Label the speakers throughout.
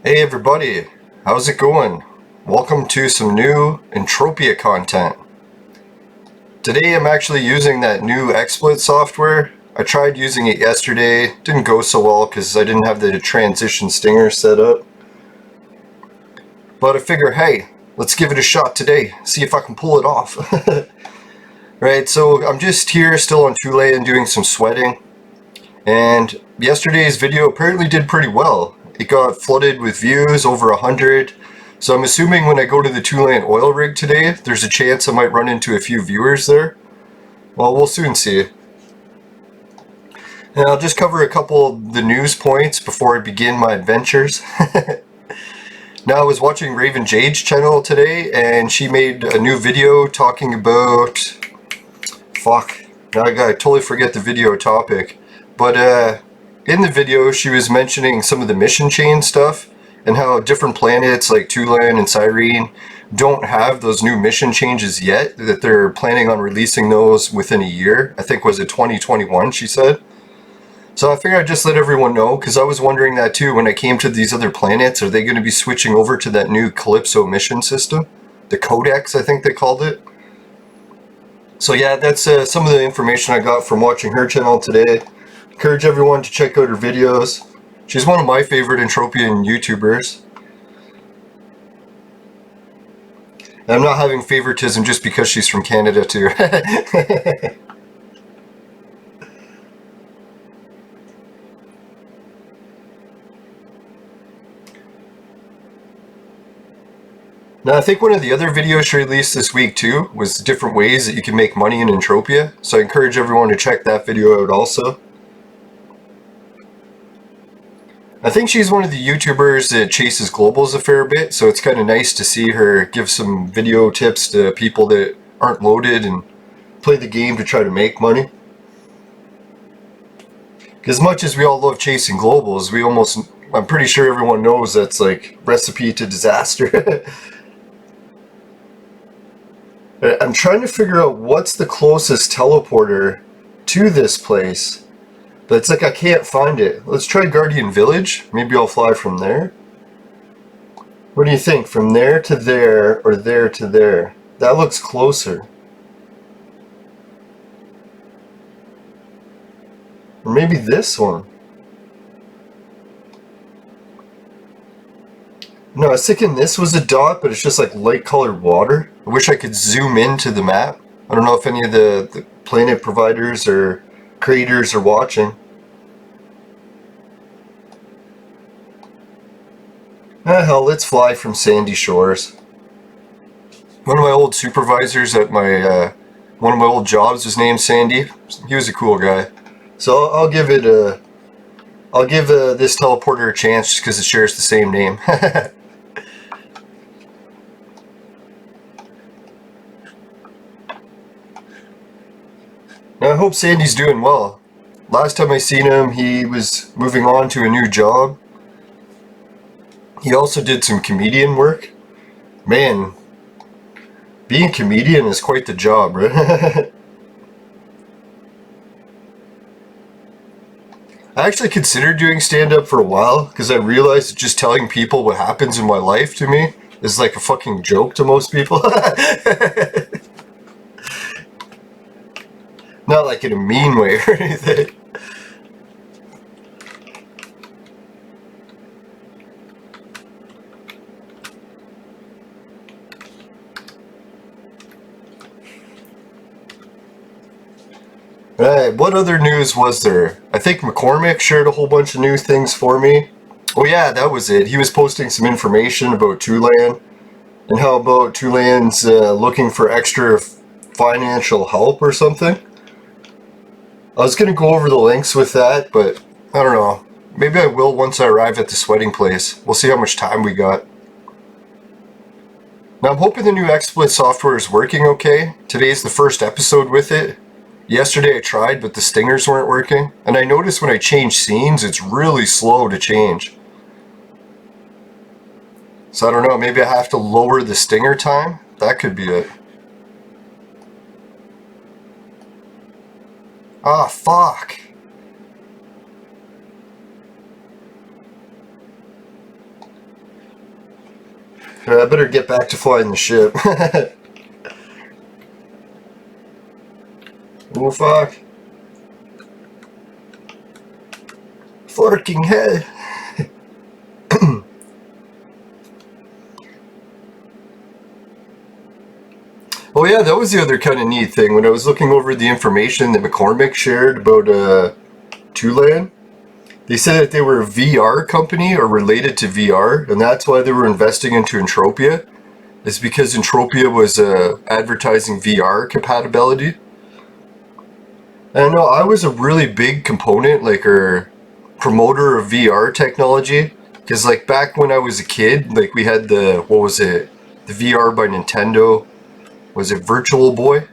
Speaker 1: Hey everybody, how's it going? Welcome to some new Entropia content. Today I'm actually using that new XSplit software. I tried using it yesterday, didn't go so well because I didn't have the transition stinger set up. But I figure, hey, let's give it a shot today, see if I can pull it off. Right, so I'm just here still on Toulan doing some sweating. And yesterday's video apparently did pretty well. It got flooded with views, over 100. So I'm assuming when I go to the Toulan oil rig today, there's a chance I might run into a few viewers there. Well, we'll soon see. And I'll just cover a couple of the news points before I begin my adventures. Now, I was watching Raven Jade's channel today, and she made a new video talking about... Fuck. Now I totally forget the video topic. But in the video, she was mentioning some of the mission chain stuff and how different planets like Toulan and Cyrene don't have those new mission changes yet, that they're planning on releasing those within a year. I think was it 2021, she said. So I figured I'd just let everyone know, because I was wondering that too when I came to these other planets. Are they going to be switching over to that new Calypso mission system? The Codex, I think they called it. So yeah, that's some of the information I got from watching her channel today. Encourage everyone to check out her videos. She's one of my favorite Entropian YouTubers. And I'm not having favoritism just because she's from Canada too. Now, I think one of the other videos she released this week too was different ways that you can make money in Entropia. So I encourage everyone to check that video out also. I think she's one of the YouTubers that chases globals a fair bit, so it's kind of nice to see her give some video tips to people that aren't loaded and play the game to try to make money. As much as we all love chasing globals, I'm pretty sure everyone knows that's like recipe to disaster. I'm trying to figure out what's the closest teleporter to this place. But it's like I can't find it. Let's try Guardian Village. Maybe I'll fly from there. What do you think? From there to there, or there to there? That looks closer. Or maybe this one. No, I was thinking this was a dot, but it's just like light colored water. I wish I could zoom into the map. I don't know if any of the planet providers or creators are watching. Ah, hell, let's fly from Sandy Shores. One of my old supervisors at one of my old jobs was named Sandy. He was a cool guy. So I'll give this teleporter a chance just because it shares the same name. Now I hope Sandy's doing well. Last time I seen him, he was moving on to a new job. He also did some comedian work. Man, being a comedian is quite the job, right? I actually considered doing stand-up for a while because I realized that just telling people what happens in my life to me is like a fucking joke to most people. Not like in a mean way or anything. Alright, what other news was there? I think McCormick shared a whole bunch of new things for me. Oh yeah, that was it. He was posting some information about Toulan and how about Toulan's looking for extra financial help or something. I was going to go over the links with that, but I don't know. Maybe I will once I arrive at the sweating place. We'll see how much time we got. Now I'm hoping the new XSplit software is working okay. Today's the first episode with it. Yesterday I tried, but the stingers weren't working. And I noticed when I change scenes, it's really slow to change. So I don't know, maybe I have to lower the stinger time? That could be it. Ah, fuck. I better get back to flying the ship. Oh fuck. Fucking hell. Oh yeah, that was the other kind of neat thing. When I was looking over the information that McCormick shared about Toulan, they said that they were a VR company or related to VR, and that's why they were investing into Entropia. It's because Entropia was advertising VR compatibility. And no, I was a really big component, like, or promoter of VR technology. Because, like, back when I was a kid, like, we had the, what was it? The VR by Nintendo. Was it Virtual Boy?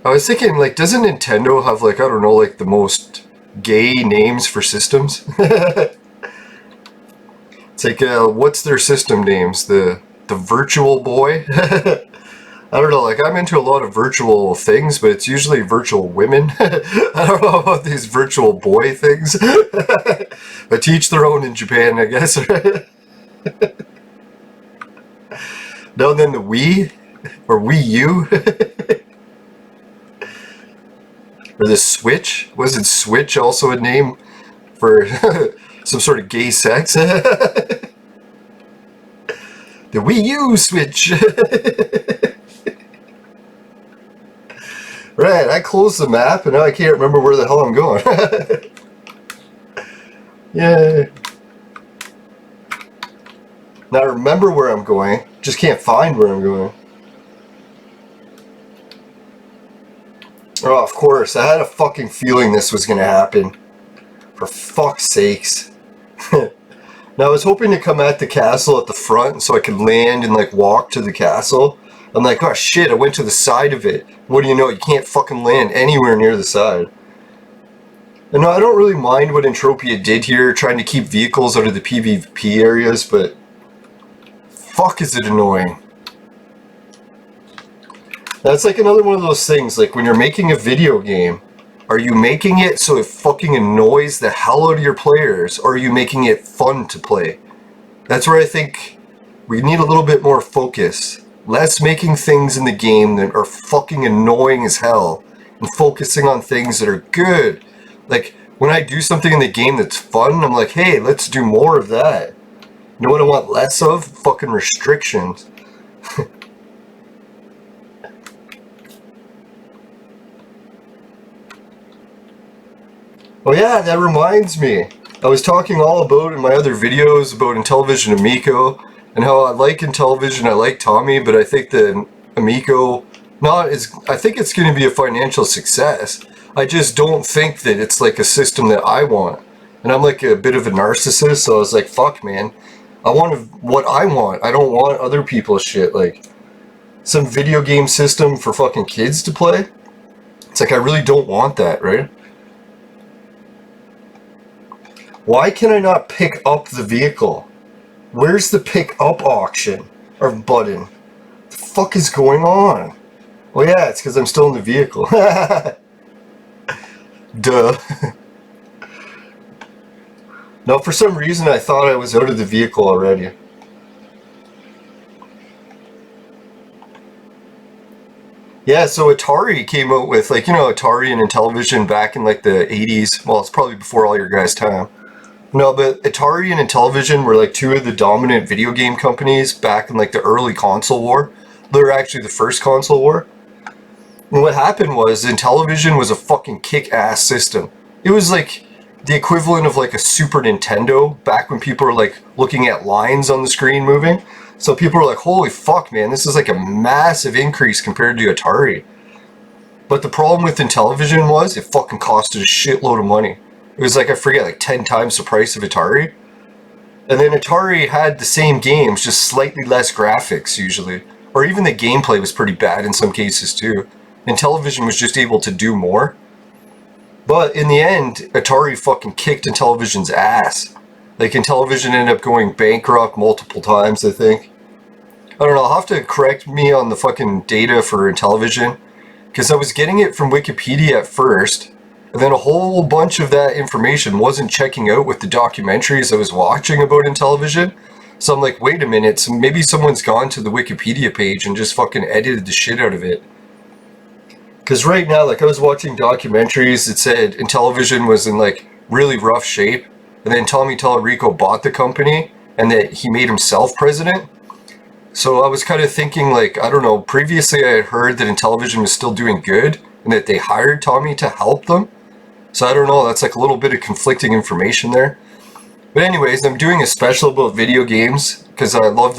Speaker 1: I was thinking, like, doesn't Nintendo have, like, I don't know, like, the most gay names for systems? It's like, what's their system names? The Virtual Boy? I don't know, like, I'm into a lot of virtual things, but it's usually virtual women. I don't know about these virtual boy things. But to each their own in Japan, I guess. No, then the Wii, or Wii U. Or the Switch. Wasn't Switch also a name for some sort of gay sex? The Wii U Switch. Right, I closed the map and now I can't remember where the hell I'm going. Yay. Now I remember where I'm going, just can't find where I'm going. Oh, of course, I had a fucking feeling this was gonna happen. For fuck's sakes. Now I was hoping to come at the castle at the front so I could land and like walk to the castle. I'm like, oh shit, I went to the side of it. What do you know, you can't fucking land anywhere near the side. And no, I don't really mind what Entropia did here, trying to keep vehicles out of the PvP areas, but fuck is it annoying. That's like another one of those things, like when you're making a video game, are you making it so it fucking annoys the hell out of your players, or are you making it fun to play? That's where I think we need a little bit more focus. Less making things in the game that are fucking annoying as hell, and focusing on things that are good. Like, when I do something in the game that's fun, I'm like, hey, let's do more of that. You know what I want less of? Fucking restrictions. Oh yeah, that reminds me. I was talking all about in my other videos about Intellivision Amico, and how I like Intellivision, I like Tommy, but I think that Amico, I think it's going to be a financial success. I just don't think that it's like a system that I want. And I'm like a bit of a narcissist, so I was like, fuck man, I want what I want. I don't want other people's shit, like some video game system for fucking kids to play. It's like, I really don't want that, right? Why can I not pick up the vehicle? Where's the pick up auction? Or button? What the fuck is going on? Well yeah, it's because I'm still in the vehicle. Duh. No, for some reason I thought I was out of the vehicle already. Yeah, so Atari came out with, like, you know, Atari and Intellivision back in like the 80s. Well, it's probably before all your guys' time. No, but Atari and Intellivision were like two of the dominant video game companies back in like the early console war. They were actually the first console war. And what happened was Intellivision was a fucking kick-ass system. It was like the equivalent of like a Super Nintendo back when people were like looking at lines on the screen moving. So people were like, holy fuck man, this is like a massive increase compared to Atari. But the problem with Intellivision was it fucking costed a shitload of money. It was like, I forget, like 10 times the price of Atari. And then Atari had the same games, just slightly less graphics usually. Or even the gameplay was pretty bad in some cases too. Intellivision was just able to do more. But in the end, Atari fucking kicked Intellivision's ass. Like, Intellivision ended up going bankrupt multiple times, I think. I don't know, I'll have to correct me on the fucking data for Intellivision. Because I was getting it from Wikipedia at first. And then a whole bunch of that information wasn't checking out with the documentaries I was watching about Intellivision. So I'm like, wait a minute, so maybe someone's gone to the Wikipedia page and just fucking edited the shit out of it. Because right now, like, I was watching documentaries that said Intellivision was in, like, really rough shape, and then Tommy Tallarico bought the company, and that he made himself president. So I was kind of thinking, like, I don't know, previously I had heard that Intellivision was still doing good, and that they hired Tommy to help them. So I don't know, that's like a little bit of conflicting information there. But anyways, I'm doing a special about video games, because I want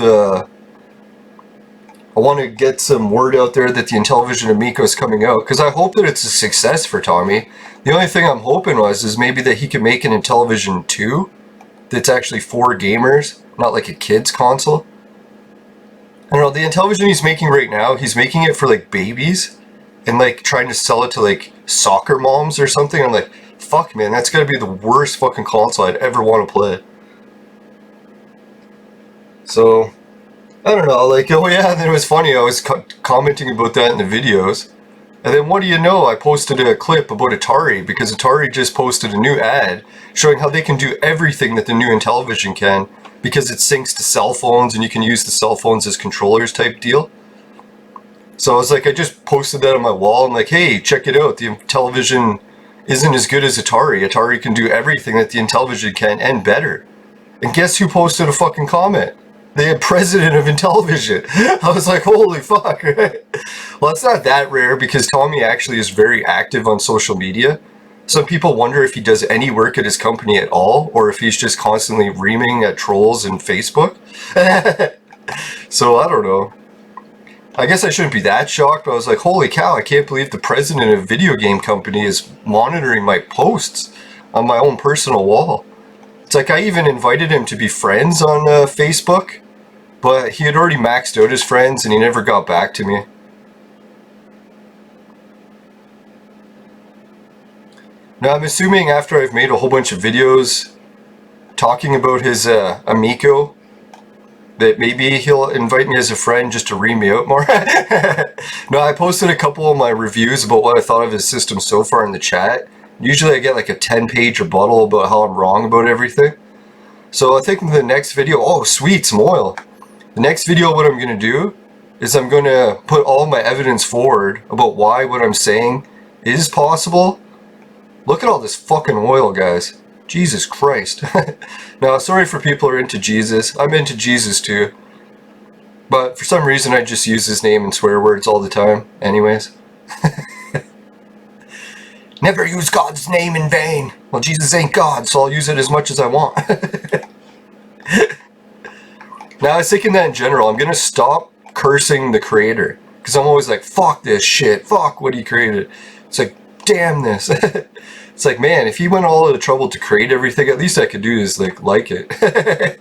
Speaker 1: to get some word out there that the Intellivision Amico is coming out, because I hope that it's a success for Tommy. The only thing I'm hoping is maybe that he can make an Intellivision 2 that's actually for gamers, not like a kid's console. I don't know, the Intellivision he's making right now, he's making it for like babies, and like trying to sell it to like soccer moms or something. I'm like, fuck man, that's gotta be the worst fucking console I'd ever want to play. So, I don't know, like, oh yeah, and then it was funny, I was commenting about that in the videos, and then what do you know, I posted a clip about Atari, because Atari just posted a new ad showing how they can do everything that the new Intellivision can, because it syncs to cell phones and you can use the cell phones as controllers type deal. So I was like, I just posted that on my wall, I'm like, hey, check it out, the Intellivision isn't as good as Atari. Atari can do everything that the Intellivision can, and better. And guess who posted a fucking comment? The president of Intellivision. I was like, holy fuck, right? Well, it's not that rare, because Tommy actually is very active on social media. Some people wonder if he does any work at his company at all, or if he's just constantly reaming at trolls in Facebook. So, I don't know. I guess I shouldn't be that shocked, but I was like, holy cow, I can't believe the president of a video game company is monitoring my posts on my own personal wall. It's like I even invited him to be friends on Facebook, but he had already maxed out his friends and he never got back to me. Now I'm assuming after I've made a whole bunch of videos talking about his Amico, that maybe he'll invite me as a friend just to ream me out more. No, I posted a couple of my reviews about what I thought of his system so far in the chat. Usually I get like a 10-page rebuttal about how I'm wrong about everything. So I think in the next video, oh sweet, some oil. The next video what I'm going to do is I'm going to put all my evidence forward about why what I'm saying is possible. Look at all this fucking oil, guys. Jesus Christ. Now, sorry for people who are into Jesus. I'm into Jesus too. But for some reason I just use his name in swear words all the time. Anyways. Never use God's name in vain. Well, Jesus ain't God, so I'll use it as much as I want. Now, I was thinking that in general, I'm going to stop cursing the creator. Because I'm always like, fuck this shit. Fuck what he created. It's like, damn this. It's like, man, if he went all of the trouble to create everything, at least I could do is like it.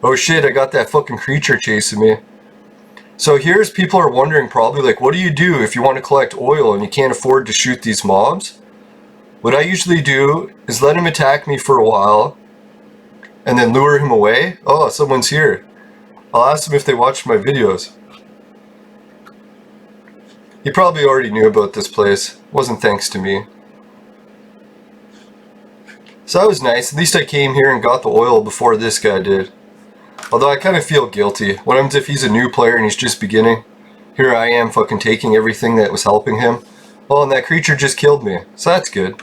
Speaker 1: Oh shit, I got that fucking creature chasing me. So here's people are wondering probably like, what do you do if you want to collect oil and you can't afford to shoot these mobs? What I usually do is let him attack me for a while and then lure him away. Oh, someone's here. I'll ask them if they watched my videos. He probably already knew about this place. It wasn't thanks to me. So that was nice. At least I came here and got the oil before this guy did. Although I kind of feel guilty. What happens if he's a new player and he's just beginning? Here I am fucking taking everything that was helping him. Oh, and that creature just killed me. So that's good.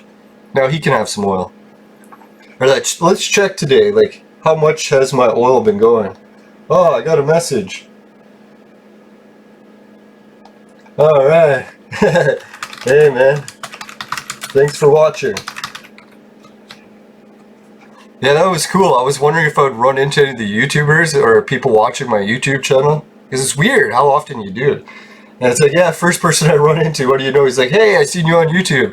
Speaker 1: Now he can have some oil. Alright, let's check today. Like, how much has my oil been going? Oh, I got a message. Alright. Hey man. Thanks for watching. Yeah, that was cool. I was wondering if I would run into any of the YouTubers or people watching my YouTube channel. Because it's weird how often you do it. And it's like, yeah, first person I run into, what do you know? He's like, hey, I seen you on YouTube.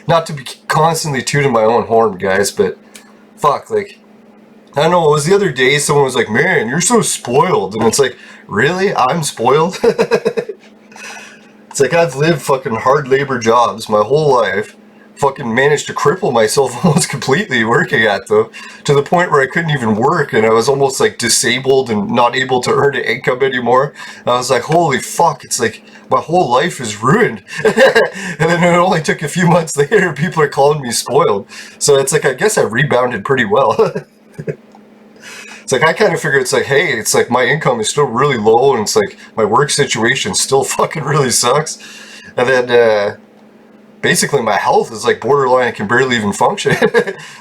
Speaker 1: Not to be constantly tooting my own horn, guys, but fuck, like, I don't know, it was the other day someone was like, man, you're so spoiled. And it's like, really? I'm spoiled? It's like I've lived fucking hard labor jobs my whole life. Fucking managed to cripple myself almost completely working at them, to the point where I couldn't even work and I was almost like disabled and not able to earn an income anymore. And I was like, holy fuck, it's like my whole life is ruined. And then it only took a few months later, people are calling me spoiled. So it's like, I guess I rebounded pretty well. It's like, I kind of figure it's like, hey, it's like my income is still really low, and it's like my work situation still fucking really sucks. And then, basically my health is like borderline, I can barely even function.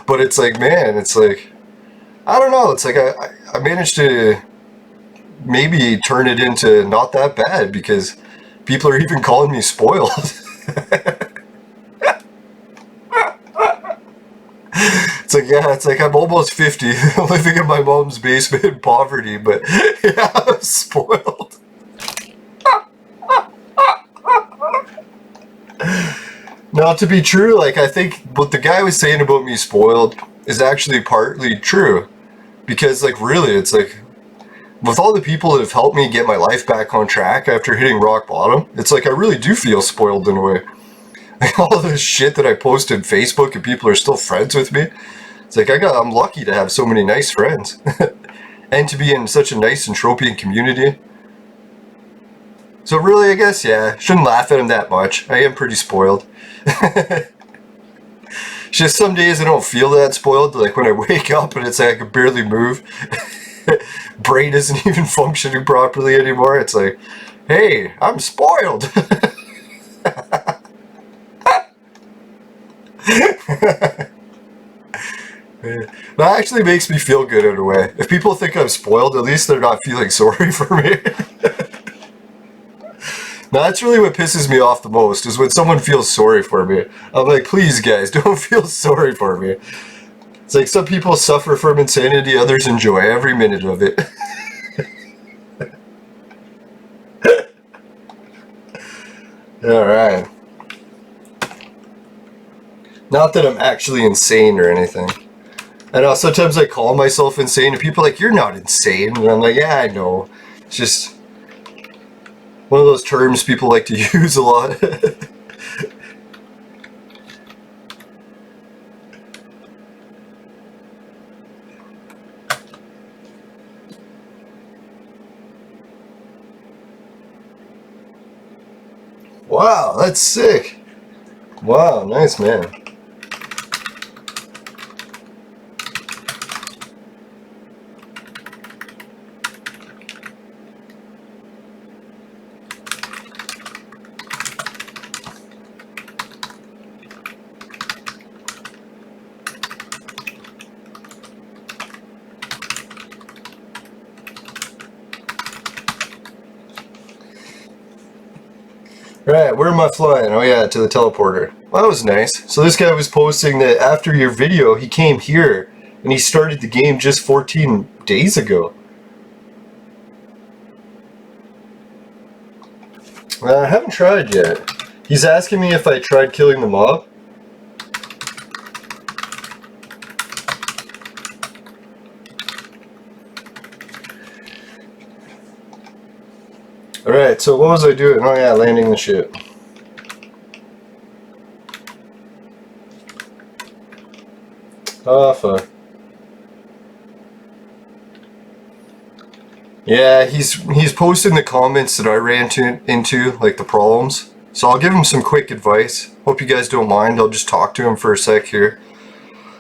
Speaker 1: But it's like, man, it's like, I don't know, it's like I managed to maybe turn it into not that bad, because people are even calling me spoiled. It's like, yeah, it's like I'm almost 50, living in my mom's basement in poverty, but yeah, I'm spoiled. Now, to be true, like, I think what the guy was saying about me spoiled is actually partly true. Because, like, really, it's like, with all the people that have helped me get my life back on track after hitting rock bottom, it's like I really do feel spoiled in a way. Like, all this shit that I post on Facebook and people are still friends with me. It's like I'm lucky to have so many nice friends. And to be in such a nice Entropian community. So really, I guess, yeah, shouldn't laugh at him that much. I am pretty spoiled. Just some days I don't feel that spoiled, like when I wake up and it's like I can barely move. Brain isn't even functioning properly anymore. It's like, hey, I'm spoiled. That actually makes me feel good in a way. If people think I'm spoiled, at least they're not feeling sorry for me. Now, that's really what pisses me off the most, is when someone feels sorry for me. I'm like, please guys, don't feel sorry for me. It's like some people suffer from insanity, others enjoy every minute of it. Alright. Not that I'm actually insane or anything. I know sometimes I call myself insane and people are like, you're not insane. And I'm like, yeah, I know. It's just one of those terms people like to use a lot. Wow, that's sick. Wow, nice, man. Right, where am I flying? Oh yeah, to the teleporter. Well, that was nice. So this guy was posting that after your video, he came here and he started the game just 14 days ago. I haven't tried yet. He's asking me if I tried killing the mob. Alright, so what was I doing? Oh yeah, landing the ship. Oh fuck. Yeah, he's posting the comments that I ran into, like the problems. So I'll give him some quick advice. Hope you guys don't mind. I'll just talk to him for a sec here.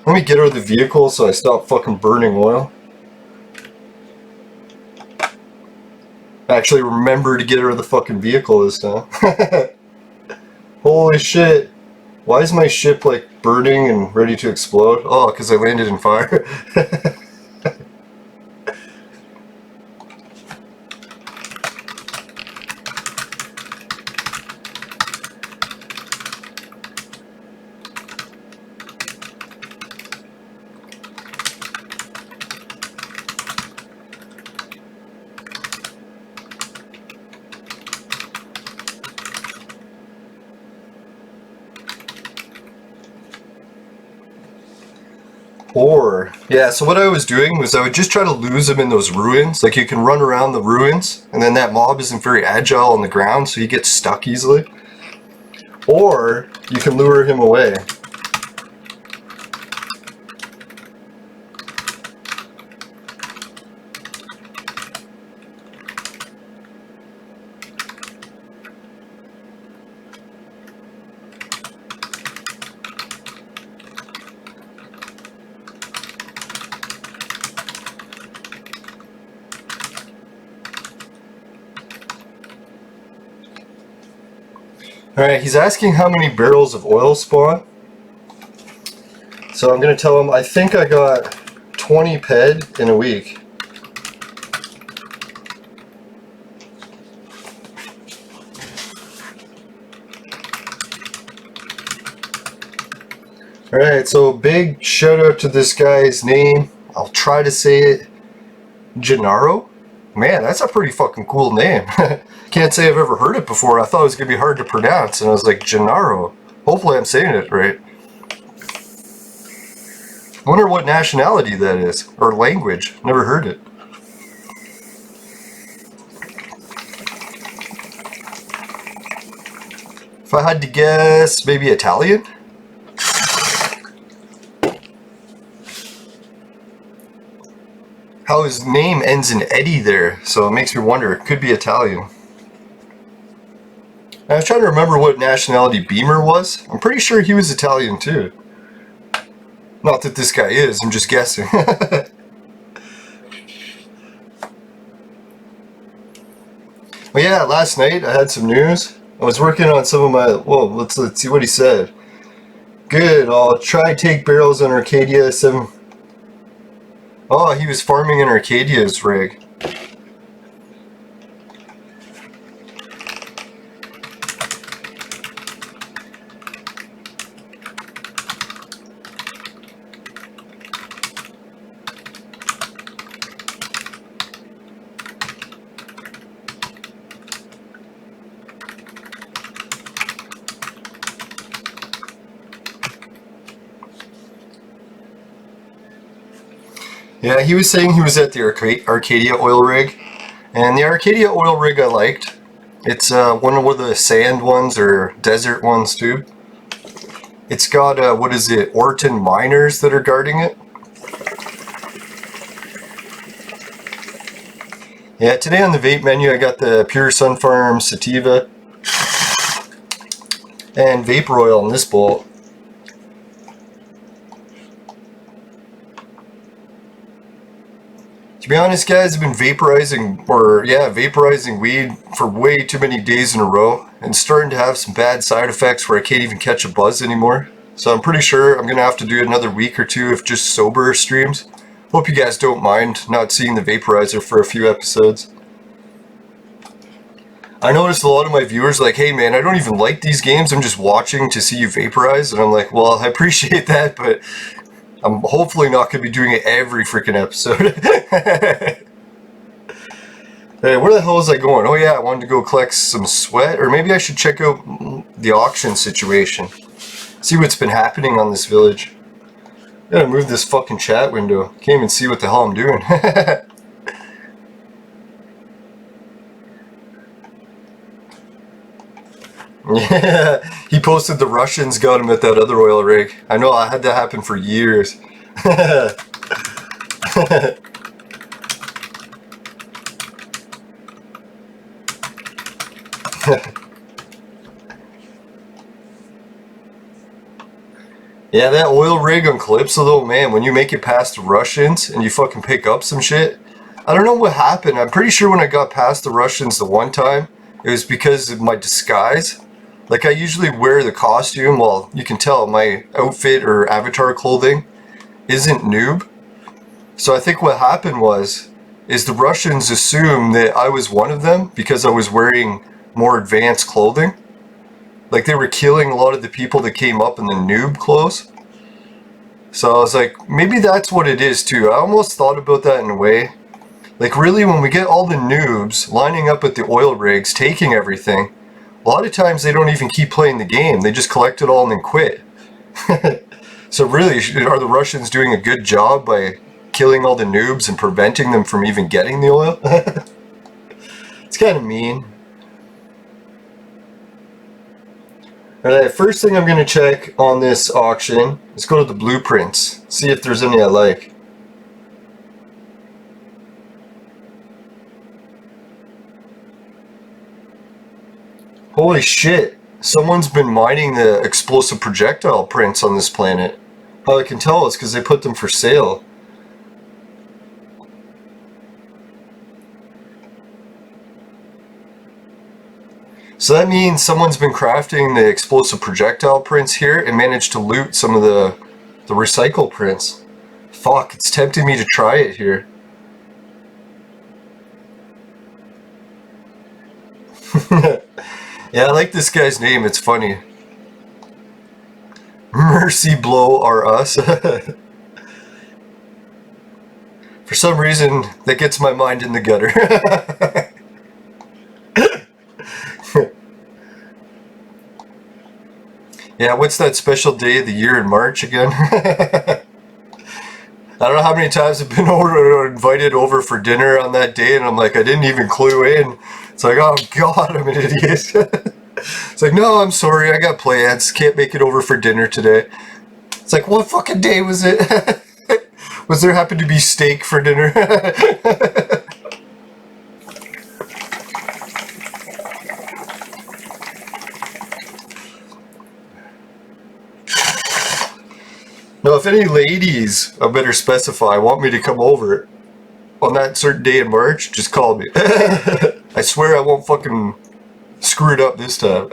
Speaker 1: Let me get out of the vehicle so I stop fucking burning oil. Actually remember to get out of the fucking vehicle this time. Holy shit. Why is my ship like burning and ready to explode? Oh, because I landed in fire. Or, yeah, so what I was doing was I would just try to lose him in those ruins. Like, you can run around the ruins, and then that mob isn't very agile on the ground, so he gets stuck easily. Or, you can lure him away. Alright, he's asking how many barrels of oil spawn. So I'm going to tell him I think I got 20 ped in a week. Alright, so big shout out to this guy's name. I'll try to say it. Gennaro? Man, that's a pretty fucking cool name. Can't say I've ever heard it before. I thought it was going to be hard to pronounce, and I was like, Gennaro. Hopefully I'm saying it right. I wonder what nationality that is, or language. Never heard it. If I had to guess, maybe Italian? How his name ends in Eddie there, so it makes me wonder. It could be Italian. I was trying to remember what nationality Beamer was. I'm pretty sure he was Italian too. Not that this guy is, I'm just guessing. Well, yeah, last night I had some news. I was working on some of my, well, let's see what he said. Good, I'll try take barrels on Arcadia 7. Oh, he was farming in Arcadia's rig. Yeah, he was saying he was at the Arcadia oil rig, and the Arcadia oil rig I liked. It's one of the sand ones or desert ones too. It's got, what is it, Orton miners that are guarding it. Yeah, today on the vape menu I got the Pure Sun Farm Sativa and vapor oil in this bowl. To be honest, guys, I've been vaporizing weed for way too many days in a row and starting to have some bad side effects where I can't even catch a buzz anymore. So I'm pretty sure I'm going to have to do another week or two of just sober streams. Hope you guys don't mind not seeing the vaporizer for a few episodes. I noticed a lot of my viewers like, hey man, I don't even like these games, I'm just watching to see you vaporize. And I'm like, well, I appreciate that, but I'm hopefully not going to be doing it every freaking episode. Hey, where the hell was I going? Oh yeah, I wanted to go collect some sweat, or maybe I should check out the auction situation. See what's been happening on this village. I gotta move this fucking chat window. Can't even see what the hell I'm doing. Yeah, he posted the Russians got him at that other oil rig. I know, I had that happen for years. Yeah, that oil rig on Calypso though, man, when you make it past the Russians and you fucking pick up some shit, I don't know what happened. I'm pretty sure when I got past the Russians the one time, it was because of my disguise. Like, I usually wear the costume, well, you can tell my outfit or avatar clothing isn't noob. So I think what happened is the Russians assumed that I was one of them because I was wearing more advanced clothing. Like, they were killing a lot of the people that came up in the noob clothes. So I was like, maybe that's what it is too. I almost thought about that in a way. Like, really, when we get all the noobs lining up at the oil rigs, taking everything, a lot of times they don't even keep playing the game. They just collect it all and then quit. So really, are the Russians doing a good job by killing all the noobs and preventing them from even getting the oil? It's kind of mean. Alright, first thing I'm going to check on this auction is go to the blueprints, see if there's any I like. Holy shit, someone's been mining the explosive projectile prints on this planet. How I can tell is because they put them for sale. So that means someone's been crafting the explosive projectile prints here and managed to loot some of the recycle prints. Fuck, it's tempting me to try it here. Yeah, I like this guy's name, it's funny. Mercy Blow are us. For some reason, that gets my mind in the gutter. Yeah, what's that special day of the year in March again? I don't know how many times I've been invited over for dinner on that day, and I'm like, I didn't even clue in. It's like, oh god, I'm an idiot. It's like, no, I'm sorry, I got plans. Can't make it over for dinner today. It's like, what fucking day was it? Was there happen to be steak for dinner? Now, if any ladies, I better specify, want me to come over on that certain day in March, just call me. I swear I won't fucking screw it up this time.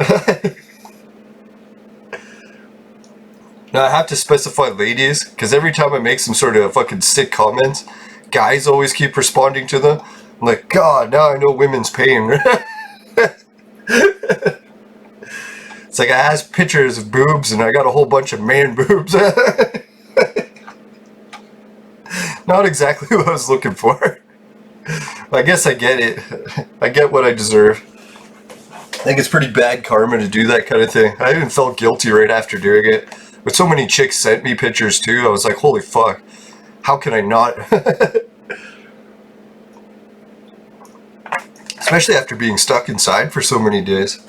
Speaker 1: Now, I have to specify ladies, because every time I make some sort of fucking sick comments, guys always keep responding to them. I'm like, God, now I know women's pain. It's like I asked pictures of boobs and I got a whole bunch of man boobs. Not exactly what I was looking for. I guess I get it. I get what I deserve. I think it's pretty bad karma to do that kind of thing. I even felt guilty right after doing it. But so many chicks sent me pictures too. I was like, holy fuck. How can I not? Especially after being stuck inside for so many days.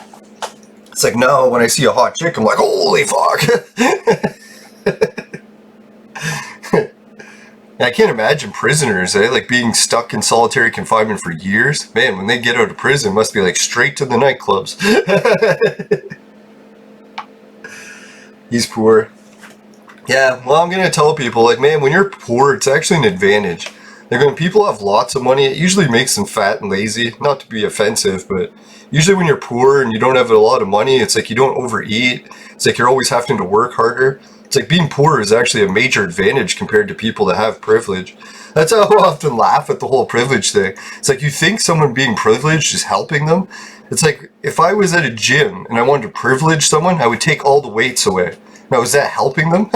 Speaker 1: It's like now when I see a hot chick, I'm like, holy fuck. I can't imagine prisoners, like being stuck in solitary confinement for years. Man, when they get out of prison, it must be like straight to the nightclubs. He's poor. Yeah, well, I'm gonna tell people, like, man, when you're poor, it's actually an advantage. Like, when people have lots of money, it usually makes them fat and lazy. Not to be offensive, but usually when you're poor and you don't have a lot of money, it's like you don't overeat. It's like you're always having to work harder. It's like being poor is actually a major advantage compared to people that have privilege. That's how I often laugh at the whole privilege thing. It's like you think someone being privileged is helping them. It's like if I was at a gym and I wanted to privilege someone, I would take all the weights away. Now, is that helping them?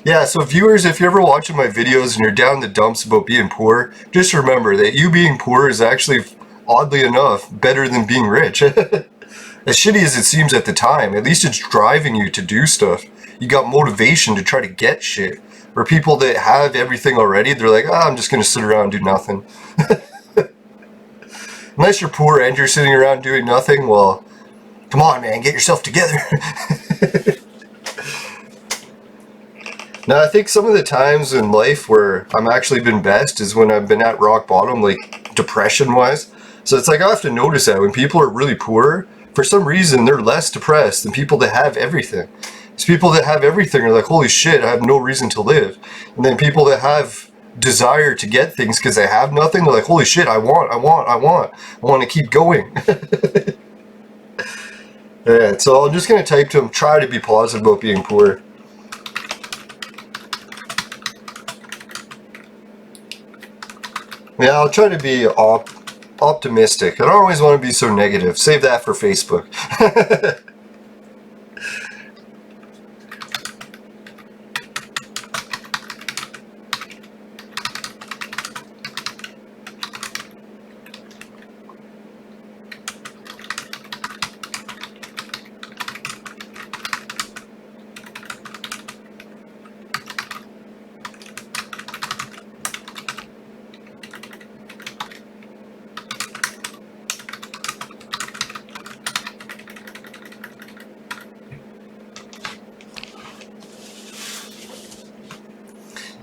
Speaker 1: Yeah, so viewers, if you're ever watching my videos and you're down in the dumps about being poor, just remember that you being poor is actually, oddly enough, better than being rich. As shitty as it seems at the time, at least it's driving you to do stuff. You got motivation to try to get shit. Where people that have everything already, they're like, I'm just going to sit around and do nothing. Unless you're poor and you're sitting around doing nothing, well, come on, man, get yourself together. Now, I think some of the times in life where I'm actually been best is when I've been at rock bottom, like depression-wise. So it's like I have to notice that when people are really poor, for some reason they're less depressed than people that have everything. It's people that have everything are like, holy shit, I have no reason to live. And then people that have desire to get things because they have nothing, they're like, holy shit, I want to keep going. Yeah, so I'm just going to type to them, try to be positive about being poor. Yeah, I'll try to be optimistic. I don't always want to be so negative. Save that for Facebook.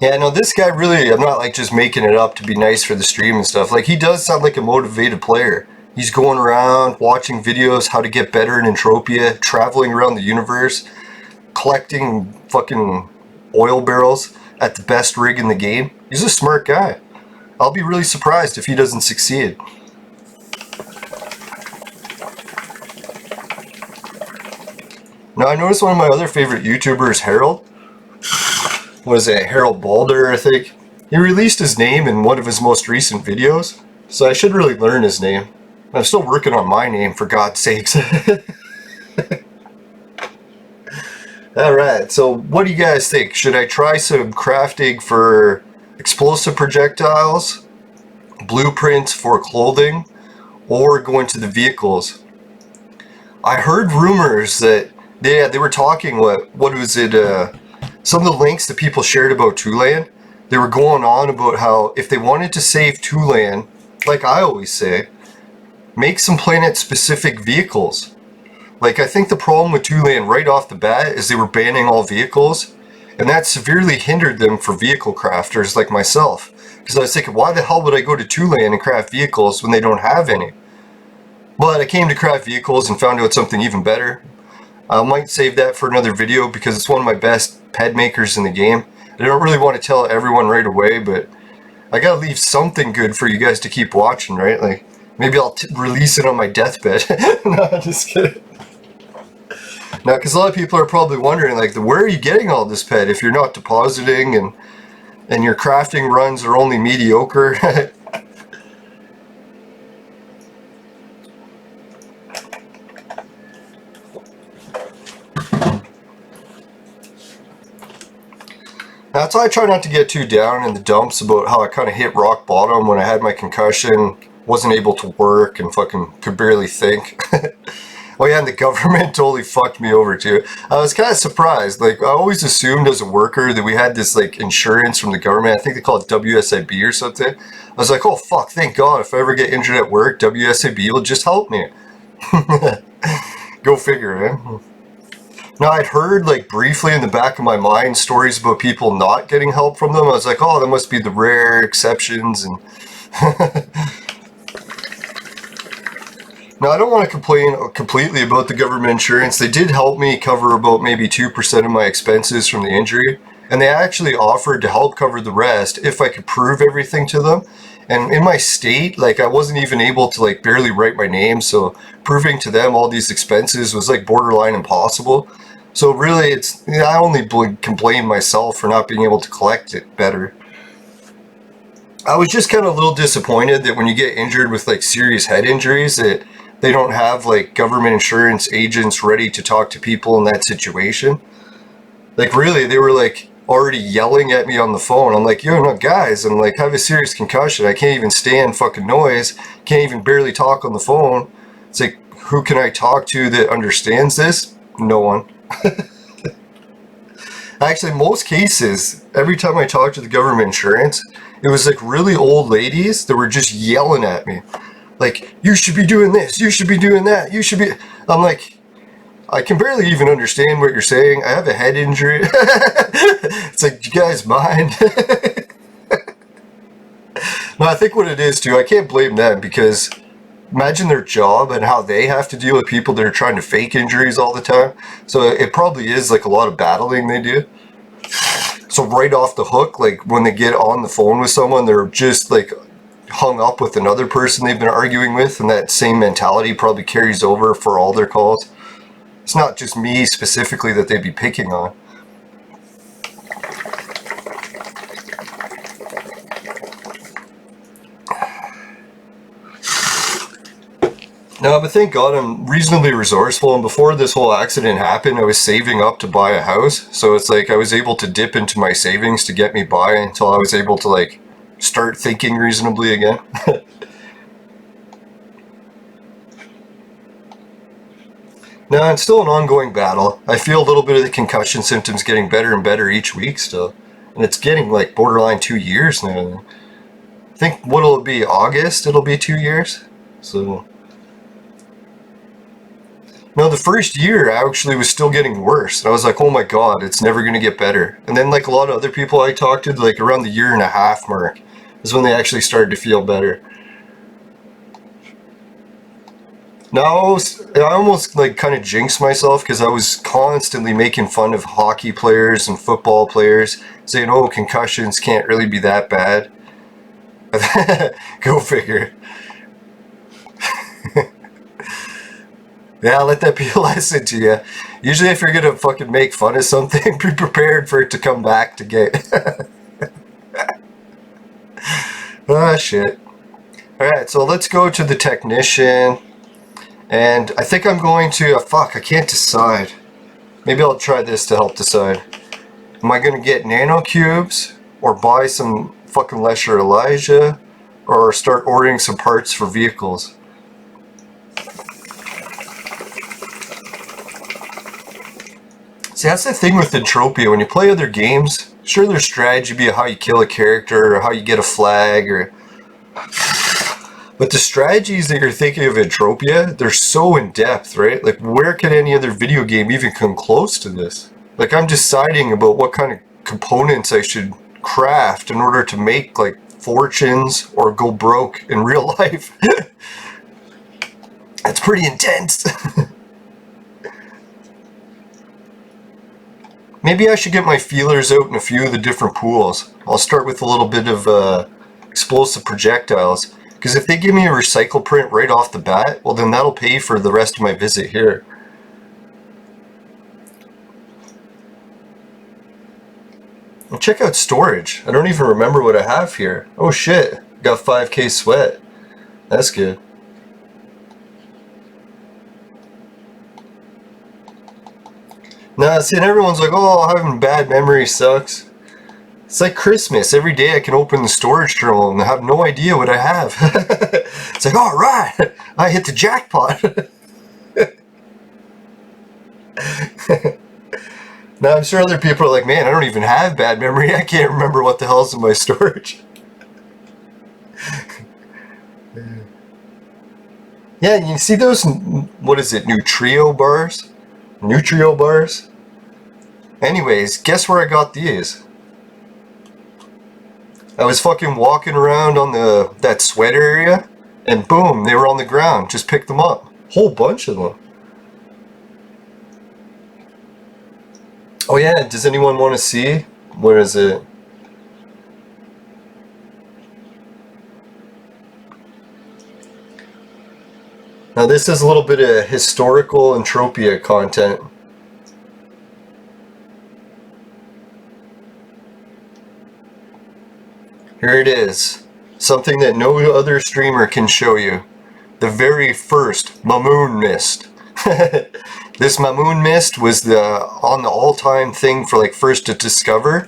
Speaker 1: Yeah, no, this guy really, I'm not like just making it up to be nice for the stream and stuff. Like, he does sound like a motivated player. He's going around, watching videos, how to get better in Entropia, traveling around the universe, collecting fucking oil barrels at the best rig in the game. He's a smart guy. I'll be really surprised if he doesn't succeed. Now I noticed one of my other favorite YouTubers, Harold, what is it, Harold Balder, I think. He released his name in one of his most recent videos, so I should really learn his name. I'm still working on my name, for God's sakes. Alright, so what do you guys think? Should I try some crafting for explosive projectiles, blueprints for clothing, or go into the vehicles? I heard rumors that they were talking, what was it, some of the links that people shared about Toulan, they were going on about how if they wanted to save Toulan, like I always say, make some planet-specific vehicles. Like, I think the problem with Toulan right off the bat is they were banning all vehicles, and that severely hindered them for vehicle crafters like myself. Because I was thinking, why the hell would I go to Toulan and craft vehicles when they don't have any? But I came to craft vehicles and found out something even better. I might save that for another video because it's one of my best ped makers in the game. I don't really want to tell everyone right away, but I gotta leave something good for you guys to keep watching, right? Like, maybe I'll release it on my deathbed. No, I'm just kidding. Now, because a lot of people are probably wondering, like, where are you getting all this ped if you're not depositing and your crafting runs are only mediocre? That's why I try not to get too down in the dumps about how I kind of hit rock bottom when I had my concussion, wasn't able to work, and fucking could barely think. Oh yeah, and the government totally fucked me over too. I was kind of surprised. Like, I always assumed as a worker that we had this, like, insurance from the government. I think they call it WSIB or something. I was like, oh fuck, thank God, if I ever get injured at work, WSIB will just help me. Go figure, eh? Now, I'd heard, like, briefly in the back of my mind stories about people not getting help from them. I was like, oh, that must be the rare exceptions. And now, I don't want to complain completely about the government insurance. They did help me cover about maybe 2% of my expenses from the injury. And they actually offered to help cover the rest if I could prove everything to them. And in my state, like, I wasn't even able to, like, barely write my name. So proving to them all these expenses was, like, borderline impossible. So really, I only complain myself for not being able to collect it better. I was just kind of a little disappointed that when you get injured with, like, serious head injuries, that they don't have, like, government insurance agents ready to talk to people in that situation. Like, really, they were, like, already yelling at me on the phone. I'm like, yo, no, guys, I'm like, I have a serious concussion. I can't even stand fucking noise. Can't even barely talk on the phone. It's like, who can I talk to that understands this? No one. Actually, most cases, every time I talked to the government insurance, it was like really old ladies that were just yelling at me. Like, you should be doing this, you should be doing that, you should be... I'm like, I can barely even understand what you're saying. I have a head injury. It's like, you guys mind? No, I think what it is too, I can't blame them because... imagine their job and how they have to deal with people that are trying to fake injuries all the time. So it probably is like a lot of battling they do. So right off the hook, like when they get on the phone with someone, they're just like hung up with another person they've been arguing with, and that same mentality probably carries over for all their calls. It's not just me specifically that they'd be picking on. No, but thank God I'm reasonably resourceful, and before this whole accident happened, I was saving up to buy a house, so it's like I was able to dip into my savings to get me by until I was able to, like, start thinking reasonably again. No, it's still an ongoing battle. I feel a little bit of the concussion symptoms getting better and better each week still, and it's getting, like, borderline 2 years now. I think, what'll it be, August? It'll be 2 years? So... no, the first year I actually was still getting worse. And I was like, oh my God, it's never going to get better. And then, like, a lot of other people I talked to, like around the 1.5 year mark is when they actually started to feel better. Now, I almost like kind of jinxed myself because I was constantly making fun of hockey players and football players, saying, oh, concussions can't really be that bad. Go figure. Yeah, let that be a lesson to you. Usually if you're gonna fucking make fun of something, be prepared for it to come back to get. Ah, shit. Alright, so let's go to the technician. And I think I'm going to... fuck, I can't decide. Maybe I'll try this to help decide. Am I gonna get nano cubes? Or buy some fucking Lesher Elijah? Or start ordering some parts for vehicles? See, that's the thing with Entropia. When you play other games, sure there's strategy be how you kill a character or how you get a flag, or... but the strategies that you're thinking of Entropia, they're so in-depth, right? Like, where can any other video game even come close to this? Like, I'm deciding about what kind of components I should craft in order to make, like, fortunes or go broke in real life. That's pretty intense. Maybe I should get my feelers out in a few of the different pools. I'll start with a little bit of explosive projectiles. Because if they give me a recycle print right off the bat, well then that'll pay for the rest of my visit here. And check out storage. I don't even remember what I have here. Oh shit, got 5k sweat. That's good. Nah, see, and everyone's like, oh, having bad memory sucks. It's like Christmas. Every day I can open the storage terminal and I have no idea what I have. It's like, all right, I hit the jackpot. Now, I'm sure other people are like, man, I don't even have bad memory. I can't remember what the hell's in my storage. Yeah, you see those, what is it, Nutrio bars? Nutrio bars? Anyways, guess where I got these? I was fucking walking around on that sweat area, and boom, they were on the ground. Just picked them up. Whole bunch of them. Oh yeah, does anyone want to see? Where is it? Now this is a little bit of historical Entropia content. Here it is. Something that no other streamer can show you. The very first Mamoon Mist. This Mamoon Mist was on the all-time thing for like first to discover.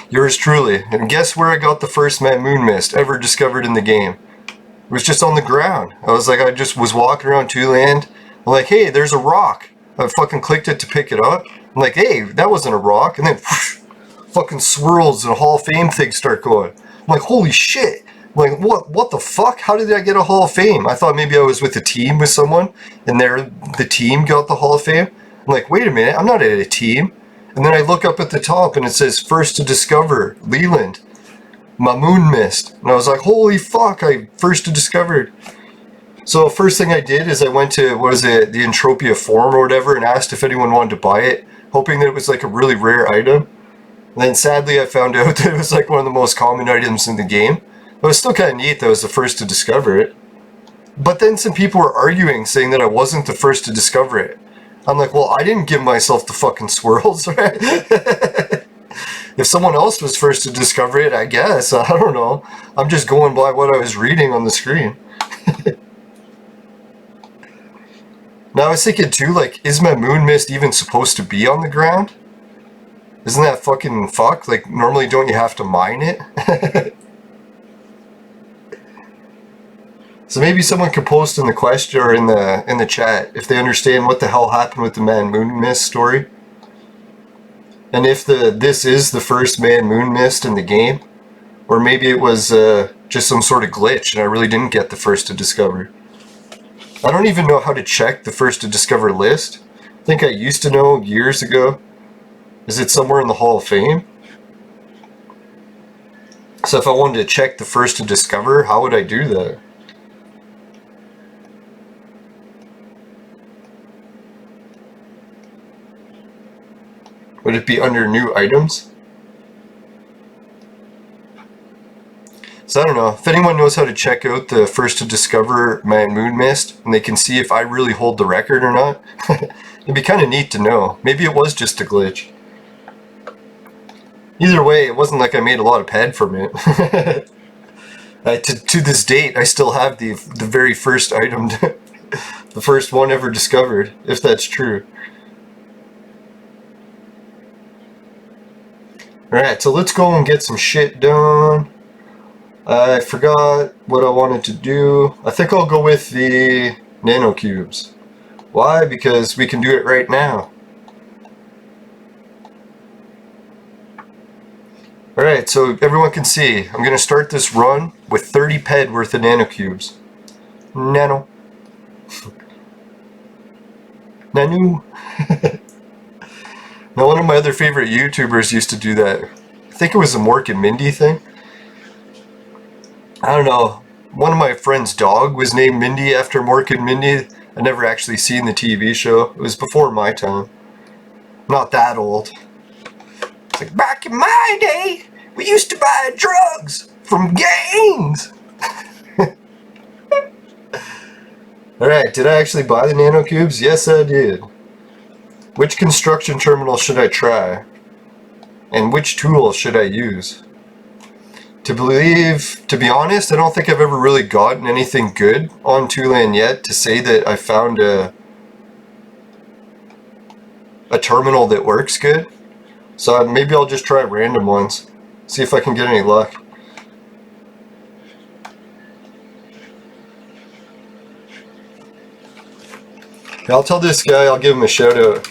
Speaker 1: Yours truly. And guess where I got the first Mamoon Mist ever discovered in the game? It was just on the ground. I was like, I just was walking around Toulan. I'm like, hey, there's a rock. I fucking clicked it to pick it up. I'm like, hey, that wasn't a rock. And then whoosh, fucking swirls and Hall of Fame things start going. I'm like, holy shit. I'm like, what the fuck? How did I get a Hall of Fame? I thought maybe I was with a team with someone and the team got the Hall of Fame. I'm like, wait a minute, I'm not at a team. And then I look up at the top and it says first to discover, Leland. Mamoon Mist. And I was like, holy fuck, I first discovered. So first thing I did is I went to, what is it, the Entropia forum or whatever, and asked if anyone wanted to buy it, hoping that it was like a really rare item. And then sadly I found out that it was like one of the most common items in the game. It was still kind of neat that I was the first to discover it. But then some people were arguing, saying that I wasn't the first to discover it. I'm like, well, I didn't give myself the fucking swirls, right? If someone else was first to discover it, I guess. I don't know. I'm just going by what I was reading on the screen. Now I was thinking too, like, is Mamoon Mist even supposed to be on the ground? Isn't that fucking fucked? Like, normally don't you have to mine it? So maybe someone could post in the question or in the chat if they understand what the hell happened with the Mamoon Mist story. And if this is the first Mamoon Mist in the game, or maybe it was just some sort of glitch and I really didn't get the first to discover. I don't even know how to check the first to discover list. I think I used to know years ago. Is it somewhere in the Hall of Fame? So if I wanted to check the first to discover, how would I do that? Would it be under new items? So I don't know. If anyone knows how to check out the first to discover Mamoon Mist, and they can see if I really hold the record or not, It'd be kind of neat to know. Maybe it was just a glitch. Either way, it wasn't like I made a lot of ped from it. To this date, I still have the very first item, the first one ever discovered, if that's true. Alright, so let's go and get some shit done. I forgot what I wanted to do. I think I'll go with the nanocubes. Why? Because we can do it right now. Alright, so everyone can see, I'm going to start this run with 30 ped worth of nanocubes. Nano. Nanu. Now, one of my other favorite YouTubers used to do that. I think it was the Mork and Mindy thing. I don't know. One of my friend's dog was named Mindy after Mork and Mindy. I never actually seen the TV show. It was before my time. Not that old. It's like, back in my day, we used to buy drugs from gangs. Alright, did I actually buy the nanocubes? Yes, I did. Which construction terminal should I try? And which tool should I use? To be honest, I don't think I've ever really gotten anything good on Toulan yet to say that I found a terminal that works good. So maybe I'll just try random ones. See if I can get any luck. I'll tell this guy, I'll give him a shout out.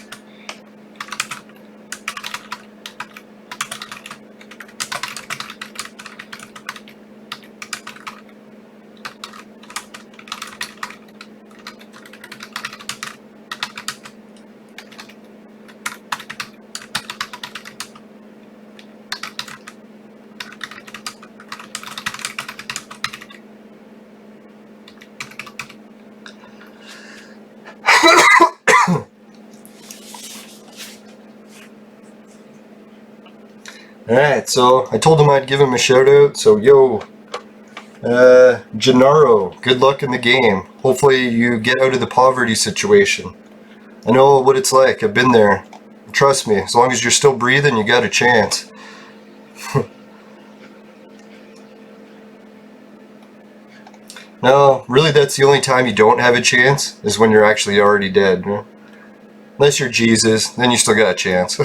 Speaker 1: Alright, so I told him I'd give him a shout out, so yo, Gennaro, good luck in the game. Hopefully you get out of the poverty situation. I know what it's like, I've been there. Trust me, as long as you're still breathing, you got a chance. No, really that's the only time you don't have a chance, is when you're actually already dead. Unless you're Jesus, then you still got a chance.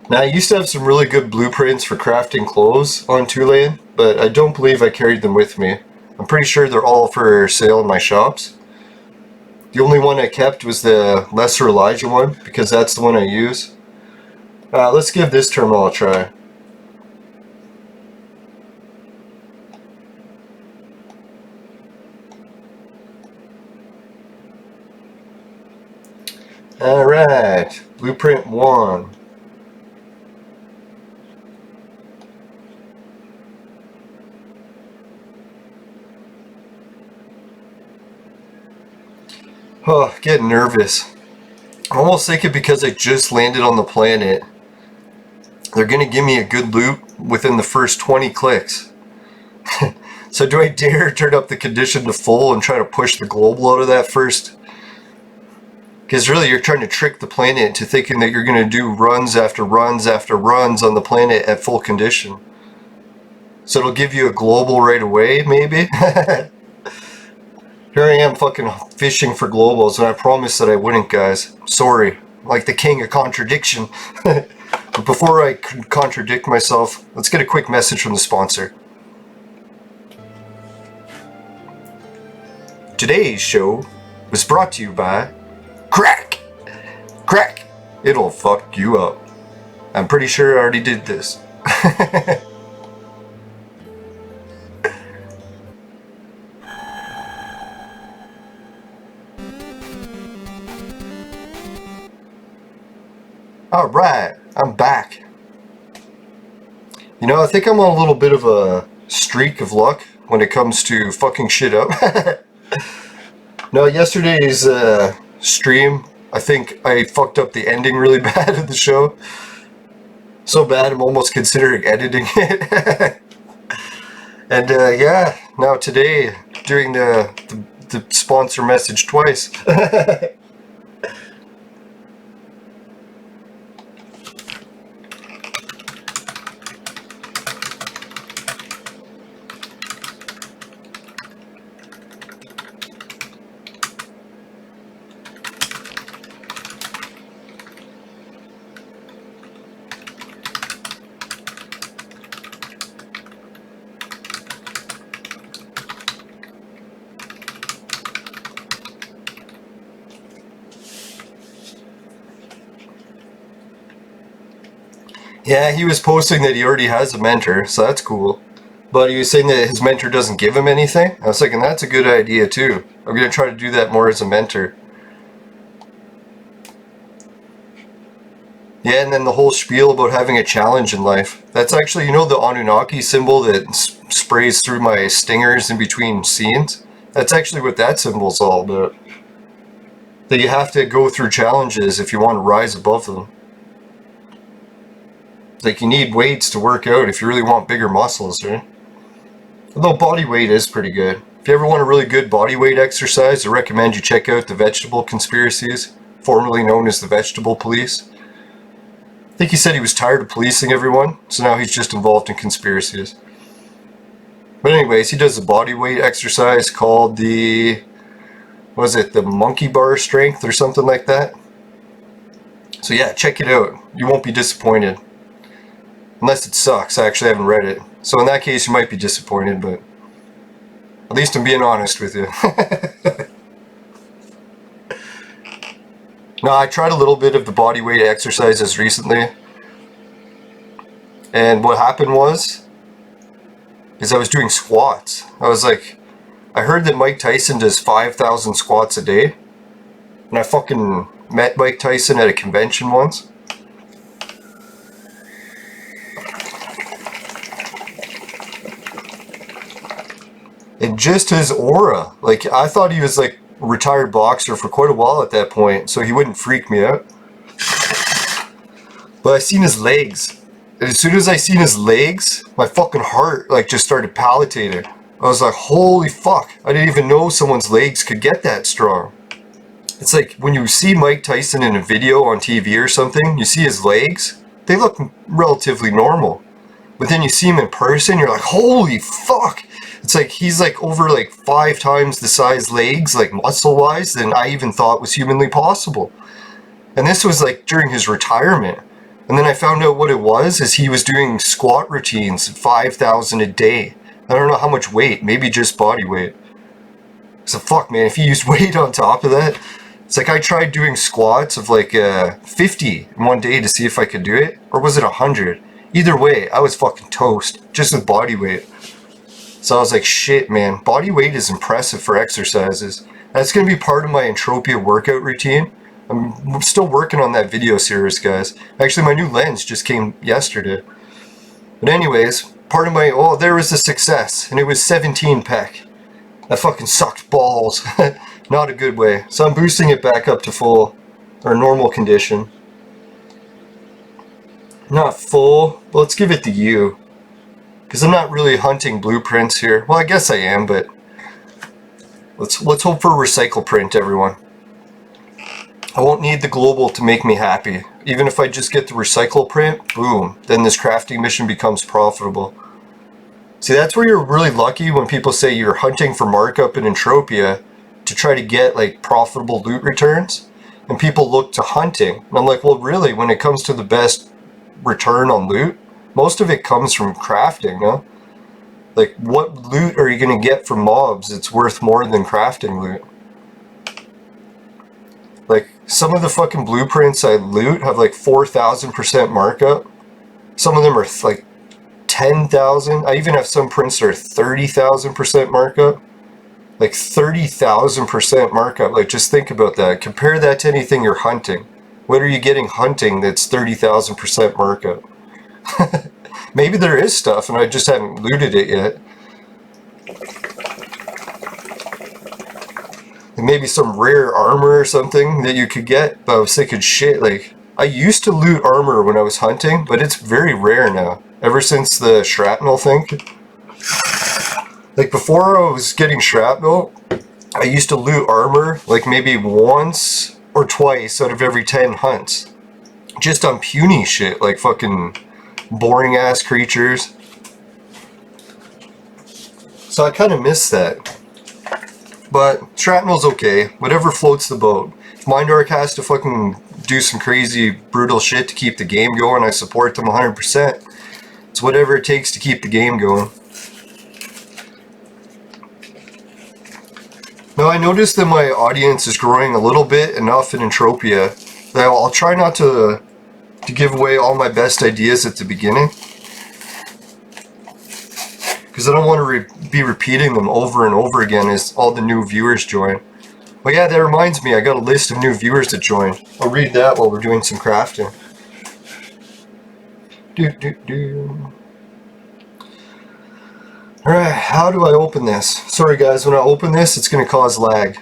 Speaker 1: Now, I used to have some really good blueprints for crafting clothes on Toulan, but I don't believe I carried them with me. I'm pretty sure they're all for sale in my shops. The only one I kept was the Lesser Elijah one, because that's the one I use. Let's give this terminal a try. Alright, blueprint 1. Oh, getting nervous. I'm almost thinking because I just landed on the planet, they're going to give me a good loot within the first 20 clicks. So do I dare turn up the condition to full and try to push the global out of that first? Because really you're trying to trick the planet into thinking that you're going to do runs after runs after runs on the planet at full condition. So it'll give you a global right away, maybe? Here I am fucking fishing for globals, and I promised that I wouldn't, guys. Sorry. Like the king of contradiction. But before I contradict myself, let's get a quick message from the sponsor. Today's show was brought to you by Crack! Crack! It'll fuck you up. I'm pretty sure I already did this. Alright, I'm back. You know, I think I'm on a little bit of a streak of luck when it comes to fucking shit up. No, yesterday's stream, I think I fucked up the ending really bad of the show. So bad I'm almost considering editing it. And yeah, now today, doing the sponsor message twice. Yeah, he was posting that he already has a mentor, so that's cool. But he was saying that his mentor doesn't give him anything. I was thinking that's a good idea too. I'm going to try to do that more as a mentor. Yeah, and then the whole spiel about having a challenge in life. That's actually, you know, the Anunnaki symbol that sprays through my stingers in between scenes? That's actually what that symbol's all about. That you have to go through challenges if you want to rise above them. Like, you need weights to work out if you really want bigger muscles, right? Although body weight is pretty good. If you ever want a really good body weight exercise, I recommend you check out the Vegetable Conspiracies, formerly known as the Vegetable Police. I think he said he was tired of policing everyone, so now he's just involved in conspiracies. But anyways, he does a body weight exercise called the, what is it, the monkey bar strength or something like that. So yeah, check it out. You won't be disappointed. Unless it sucks. I actually haven't read it. So in that case, you might be disappointed, but at least I'm being honest with you. No, I tried a little bit of the body weight exercises recently. And what happened is I was doing squats. I was like, I heard that Mike Tyson does 5,000 squats a day. And I fucking met Mike Tyson at a convention once. And just his aura, like, I thought he was like a retired boxer for quite a while at that point, so he wouldn't freak me out. But I seen his legs. And as soon as I seen his legs, my fucking heart like just started palpitating. I was like, holy fuck, I didn't even know someone's legs could get that strong. It's like when you see Mike Tyson in a video on TV or something, you see his legs, they look relatively normal. But then you see him in person, you're like, holy fuck! It's like he's like over like 5 times the size legs, like muscle-wise, than I even thought was humanly possible. And this was like during his retirement. And then I found out what it was, is he was doing squat routines, 5,000 a day. I don't know how much weight, maybe just body weight. So fuck man, if you used weight on top of that, it's like I tried doing squats of like 50 in one day to see if I could do it, or was it 100? Either way, I was fucking toast, just with body weight. So I was like, shit man, body weight is impressive for exercises. That's going to be part of my Entropia workout routine. I'm still working on that video series, guys. Actually, my new lens just came yesterday. But anyways, part of my, oh, there was a success, and it was 17 pec. That fucking sucked balls. Not a good way. So I'm boosting it back up to full, or normal condition. Not full, but let's give it the U. Because I'm not really hunting blueprints here. Well, I guess I am, but let's hope for a recycle print, everyone. I won't need the global to make me happy. Even if I just get the recycle print, boom, then this crafting mission becomes profitable. See, that's where you're really lucky when people say you're hunting for markup in Entropia to try to get like profitable loot returns. And people look to hunting. And I'm like, well, really, when it comes to the best return on loot, most of it comes from crafting, no? Like, what loot are you going to get from mobs that's worth more than crafting loot? Like, some of the fucking blueprints I loot have like 4,000% markup. Some of them are like 10,000. I even have some prints that are 30,000% markup. Like 30,000% markup. Like, just think about that. Compare that to anything you're hunting. What are you getting hunting that's 30,000% markup? Maybe there is stuff and I just haven't looted it yet. And maybe some rare armor or something that you could get, but I was thinking shit, like, I used to loot armor when I was hunting, but it's very rare now. Ever since the shrapnel thing. Like before I was getting shrapnel, I used to loot armor like maybe once or twice out of every 10 hunts. Just on puny shit, like fucking boring ass creatures. So I kind of miss that. But shrapnel's okay, whatever floats the boat. If Mindark has to fucking do some crazy brutal shit to keep the game going, I support them 100%. It's whatever it takes to keep the game going. Now I noticed that my audience is growing a little bit enough in Entropia that I'll try not to give away all my best ideas at the beginning. Because I don't want to be repeating them over and over again as all the new viewers join. But yeah, that reminds me, I got a list of new viewers that joined. I'll read that while we're doing some crafting. Alright, how do I open this? Sorry guys, when I open this, it's going to cause lag.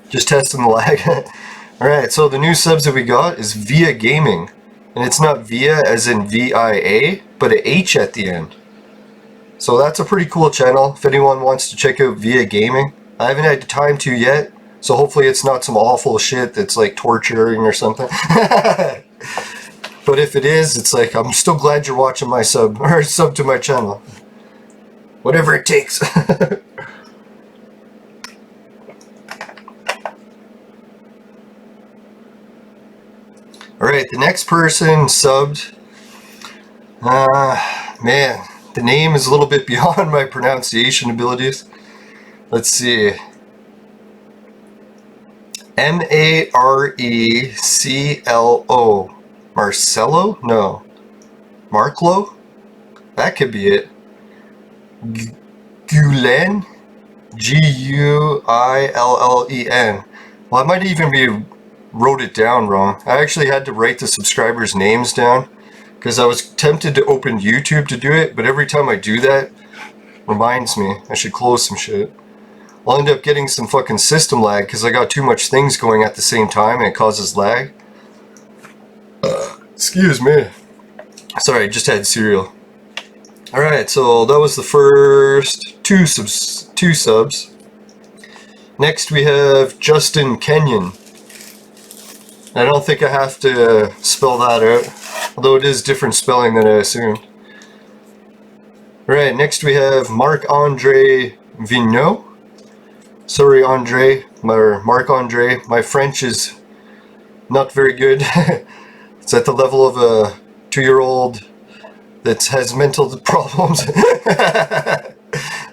Speaker 1: Just testing the lag. Alright, so the new subs that we got is Via Gaming. And it's not Via as in V-I-A, but an H at the end. So that's a pretty cool channel if anyone wants to check out Via Gaming. I haven't had the time to yet, so hopefully it's not some awful shit that's like torturing or something. But if it is, it's like, I'm still glad you're watching my sub, or sub to my channel. Whatever it takes. Alright, the next person subbed. Man, the name is a little bit beyond my pronunciation abilities. Let's see. M-A-R-E-C-L-O. Marcelo? No. Marklo? That could be it. Gulen? G-U-I-L-L-E-N. Well, I might even be wrote it down wrong. I actually had to write the subscribers' names down because I was tempted to open YouTube to do it, but every time I do that, reminds me I should close some shit. I'll end up getting some fucking system lag because I got too much things going at the same time and it causes lag. Excuse me. Sorry, I just had cereal. Alright, so that was the first two subs. Next we have Justin Kenyon. I don't think I have to spell that out, although it is different spelling than I assumed. Alright, next we have Marc-Andre Vigneault. Sorry Andre, Marc-Andre, my French is not very good. It's at the level of a 2-year-old that has mental problems.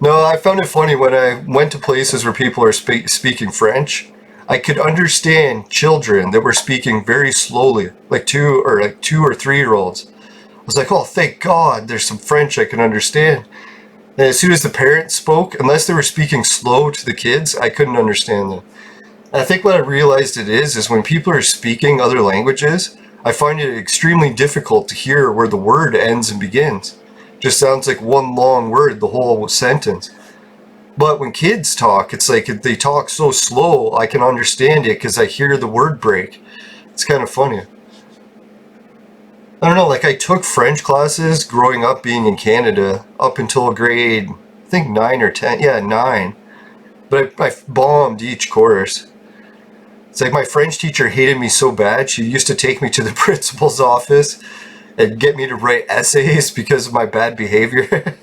Speaker 1: No, I found it funny when I went to places where people are speaking French. I could understand children that were speaking very slowly, like 2 or 3-year-olds. I was like, oh, thank God, there's some French I can understand. And as soon as the parents spoke, unless they were speaking slow to the kids, I couldn't understand them. And I think what I realized it is when people are speaking other languages, I find it extremely difficult to hear where the word ends and begins. It just sounds like one long word, the whole sentence. But when kids talk, it's like if they talk so slow, I can understand it because I hear the word break. It's kind of funny. I don't know, like I took French classes growing up being in Canada up until grade, I think 9 or 10. Yeah, 9. But I bombed each course. It's like my French teacher hated me so bad, she used to take me to the principal's office and get me to write essays because of my bad behavior.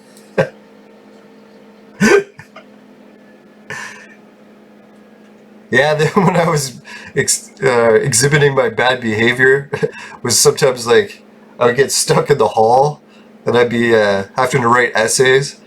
Speaker 1: Yeah, then when I was exhibiting my bad behavior, was sometimes like I would get stuck in the hall and I'd be having to write essays.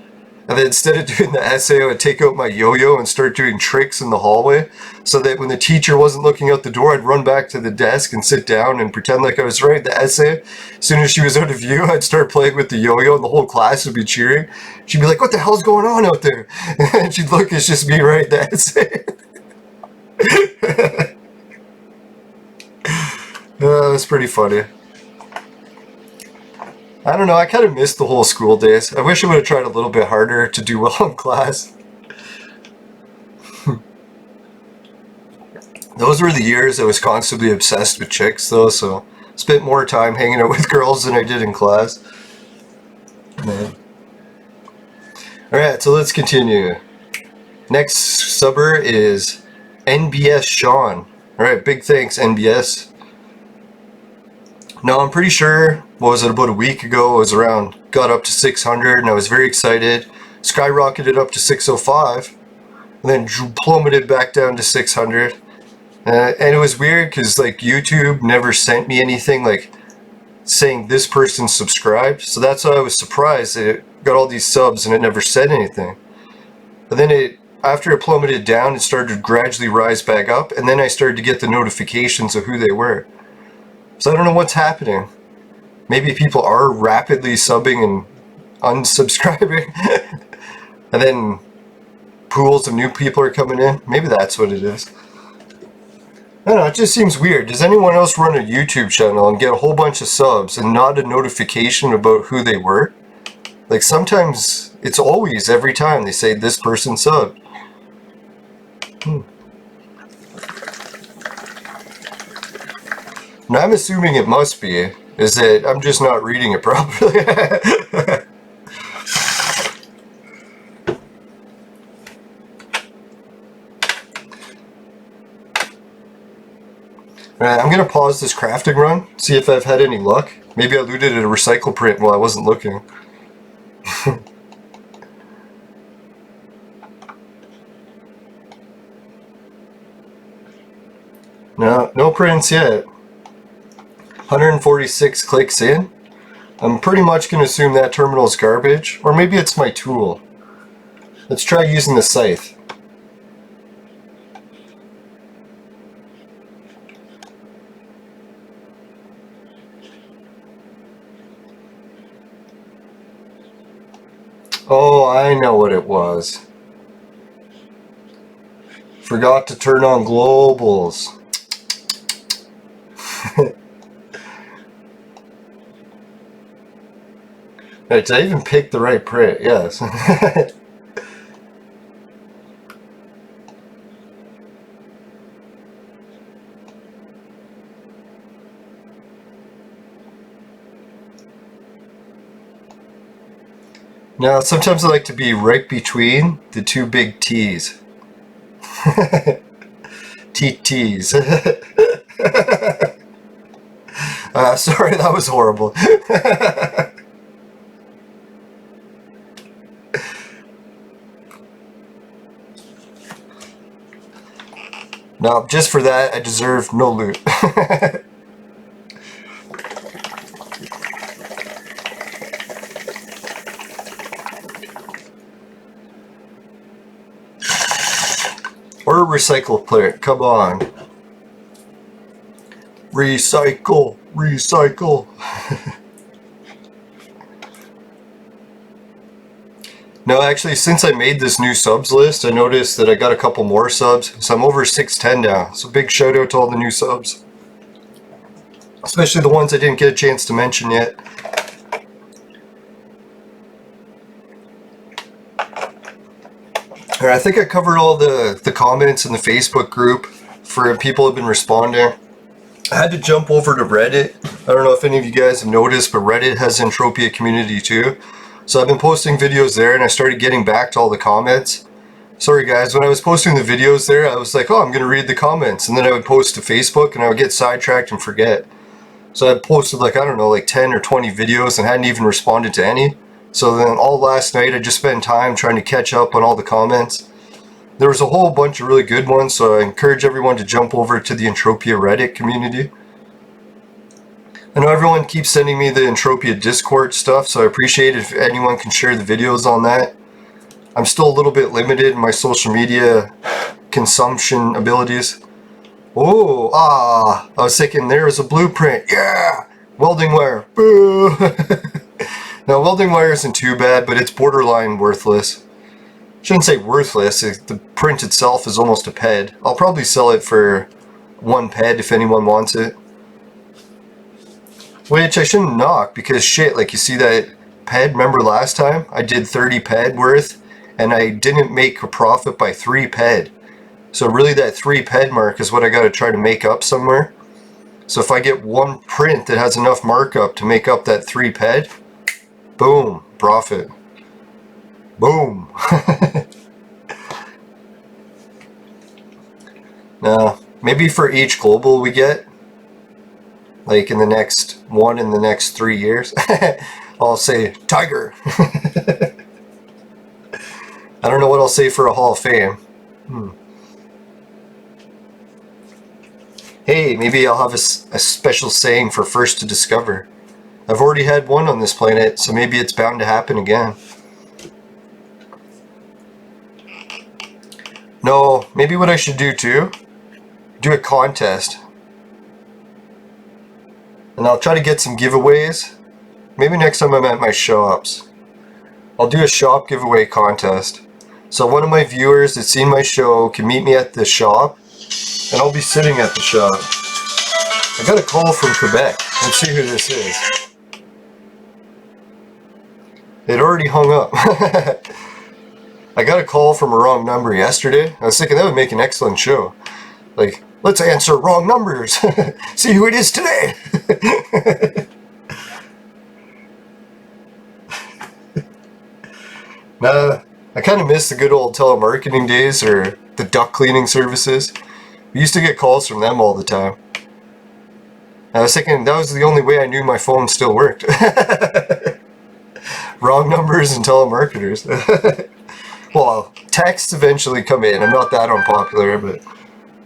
Speaker 1: And then instead of doing the essay, I would take out my yo-yo and start doing tricks in the hallway so that when the teacher wasn't looking out the door, I'd run back to the desk and sit down and pretend like I was writing the essay. As soon as she was out of view, I'd start playing with the yo-yo and the whole class would be cheering. She'd be like, what the hell's going on out there? And she'd look, it's just me writing the essay. That's pretty funny. I don't know, I kind of missed the whole school days. I wish I would have tried a little bit harder to do well in class. Those were the years I was constantly obsessed with chicks though, so spent more time hanging out with girls than I did in class. Man. Alright, so let's continue. Next subber is NBS Sean. Alright, big thanks NBS. Now I'm pretty sure, what was it, about a week ago, it was around, got up to 600 and I was very excited. Skyrocketed up to 605 and then plummeted back down to 600. And it was weird because like YouTube never sent me anything like saying this person subscribed, so that's why I was surprised that it got all these subs and it never said anything. But then after it plummeted down, it started to gradually rise back up, and then I started to get the notifications of who they were. So I don't know what's happening. Maybe people are rapidly subbing and unsubscribing and then pools of new people are coming in. Maybe that's what it is. I don't know, it just seems weird. Does anyone else run a YouTube channel and get a whole bunch of subs and not a notification about who they were? Like sometimes, it's always, every time they say this person subbed. Now I'm assuming it must be, is that I'm just not reading it properly. Alright, I'm gonna pause this crafting run, see if I've had any luck. Maybe I looted a recycle print while I wasn't looking. No prints yet. 146 clicks in. I'm pretty much gonna assume that terminal's garbage, or maybe it's my tool. Let's try using the scythe. Oh, I know what it was. Forgot to turn on globals. Right, did I even pick the right print? Yes. Now, sometimes I like to be right between the two big T's. TTs. Sorry, that was horrible. No, just for that, I deserve no loot. Or recycle plant, come on. Recycle, recycle. No, actually, since I made this new subs list, I noticed that I got a couple more subs, so I'm over 610 now. So big shout out to all the new subs. Especially the ones I didn't get a chance to mention yet. Alright, I think I covered all the comments in the Facebook group for people who have been responding. I had to jump over to Reddit. I don't know if any of you guys have noticed, but Reddit has an Entropia community too. So I've been posting videos there and I started getting back to all the comments. Sorry guys, when I was posting the videos there, I was like, oh, I'm going to read the comments. And then I would post to Facebook and I would get sidetracked and forget. So I posted like, I don't know, like 10 or 20 videos and hadn't even responded to any. So then all last night I just spent time trying to catch up on all the comments. There was a whole bunch of really good ones, so I encourage everyone to jump over to the Entropia Reddit community. I know everyone keeps sending me the Entropia Discord stuff, so I appreciate it if anyone can share the videos on that. I'm still a little bit limited in my social media consumption abilities. Oh, I was thinking there was a blueprint. Yeah! Welding wire. Boo! Now, welding wire isn't too bad, but it's borderline worthless. Shouldn't say worthless, the print itself is almost a ped. I'll probably sell it for 1 ped if anyone wants it. Which I shouldn't knock, because shit, like you see that ped, remember last time? I did 30 ped worth, and I didn't make a profit by 3 ped. So really that 3 ped mark is what I gotta try to make up somewhere. So if I get one print that has enough markup to make up that 3 ped, boom, profit. Boom. Now, maybe for each global we get, like in the next 3 years, I'll say Tiger. I don't know what I'll say for a Hall of Fame. Hey, maybe I'll have a special saying for first to discover. I've already had one on this planet, so maybe it's bound to happen again. No, maybe what I should do too, do a contest. And I'll try to get some giveaways. Maybe next time I'm at my shops, I'll do a shop giveaway contest. So one of my viewers that's seen my show can meet me at the shop, and I'll be sitting at the shop. I got a call from Quebec. Let's see who this is. It already hung up. I got a call from a wrong number yesterday. I was thinking that would make an excellent show. Like, let's answer wrong numbers. See who it is today. Nah, I kind of miss the good old telemarketing days, or the duct cleaning services. We used to get calls from them all the time. I was thinking that was the only way I knew my phone still worked. Wrong numbers and telemarketers. Well, texts eventually come in. I'm not that unpopular, but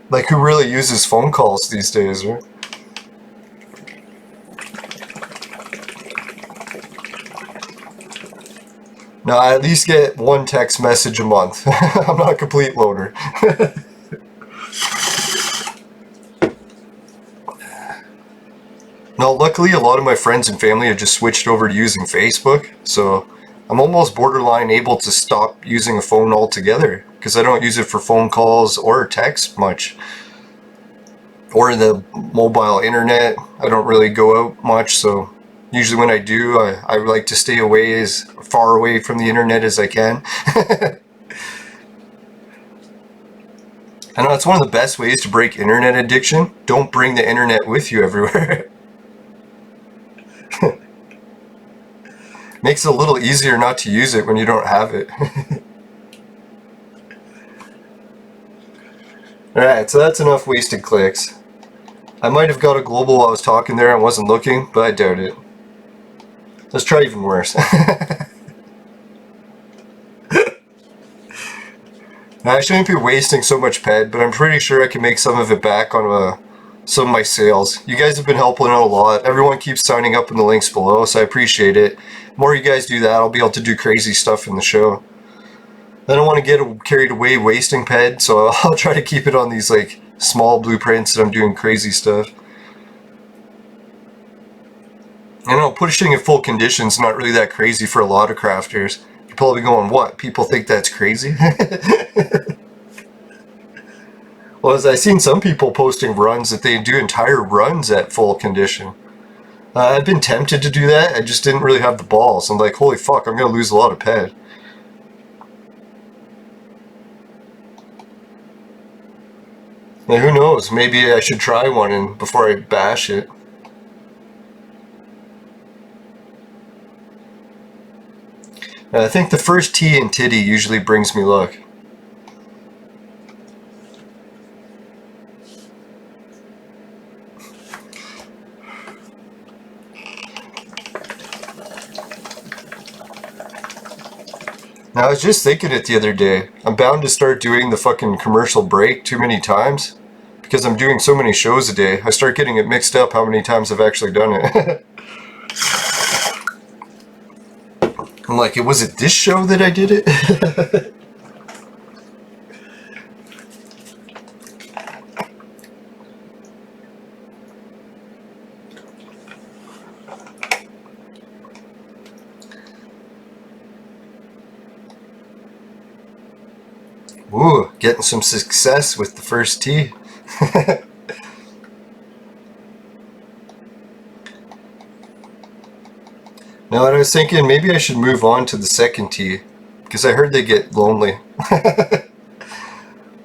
Speaker 1: like, who really uses phone calls these days, right? No, I at least get one text message a month. I'm not a complete loner. No, luckily a lot of my friends and family have just switched over to using Facebook, so I'm almost borderline able to stop using a phone altogether, because I don't use it for phone calls or text much. Or the mobile internet. I don't really go out much, so usually when I do, I like to stay away, as far away from the internet as I can. I know it's one of the best ways to break internet addiction. Don't bring the internet with you everywhere. Makes it a little easier not to use it when you don't have it. Alright, so that's enough wasted clicks. I might have got a global while I was talking there and wasn't looking, but I doubt it. Let's try even worse. Now, I shouldn't be wasting so much ped, but I'm pretty sure I can make some of it back on some of my sales. You guys have been helping out a lot. Everyone keeps signing up in the links below, so I appreciate it. The more you guys do that, I'll be able to do crazy stuff in the show. I don't want to get carried away wasting ped, so I'll try to keep it on these like small blueprints that I'm doing crazy stuff. I know, pushing in full condition is not really that crazy for a lot of crafters. You're probably going, what? People think that's crazy? Well, as I've seen some people posting runs that they do entire runs at full condition. I've been tempted to do that, I just didn't really have the balls. I'm like, holy fuck, I'm gonna lose a lot of ped. Now, who knows, maybe I should try one before I bash it. I think the first T in titty usually brings me luck. Now, I was just thinking it the other day. I'm bound to start doing the fucking commercial break too many times. Because I'm doing so many shows a day, I start getting it mixed up how many times I've actually done it. I'm like, was it this show that I did it? Ooh, getting some success with the first tee. Now, I was thinking maybe I should move on to the second tee, because I heard they get lonely.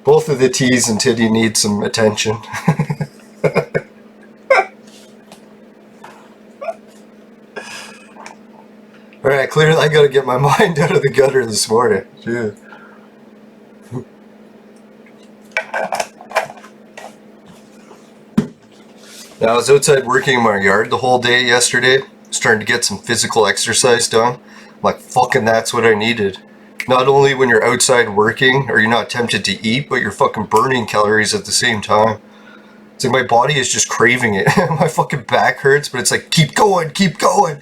Speaker 1: Both of the tees and titty need some attention. Alright, clearly I gotta get my mind out of the gutter this morning. Dude. Now, I was outside working in my yard the whole day yesterday, starting to get some physical exercise done. I'm like, fucking that's what I needed. Not only when you're outside working are you not tempted to eat, but you're fucking burning calories at the same time. It's like my body is just craving it. My fucking back hurts, but it's like, keep going, keep going.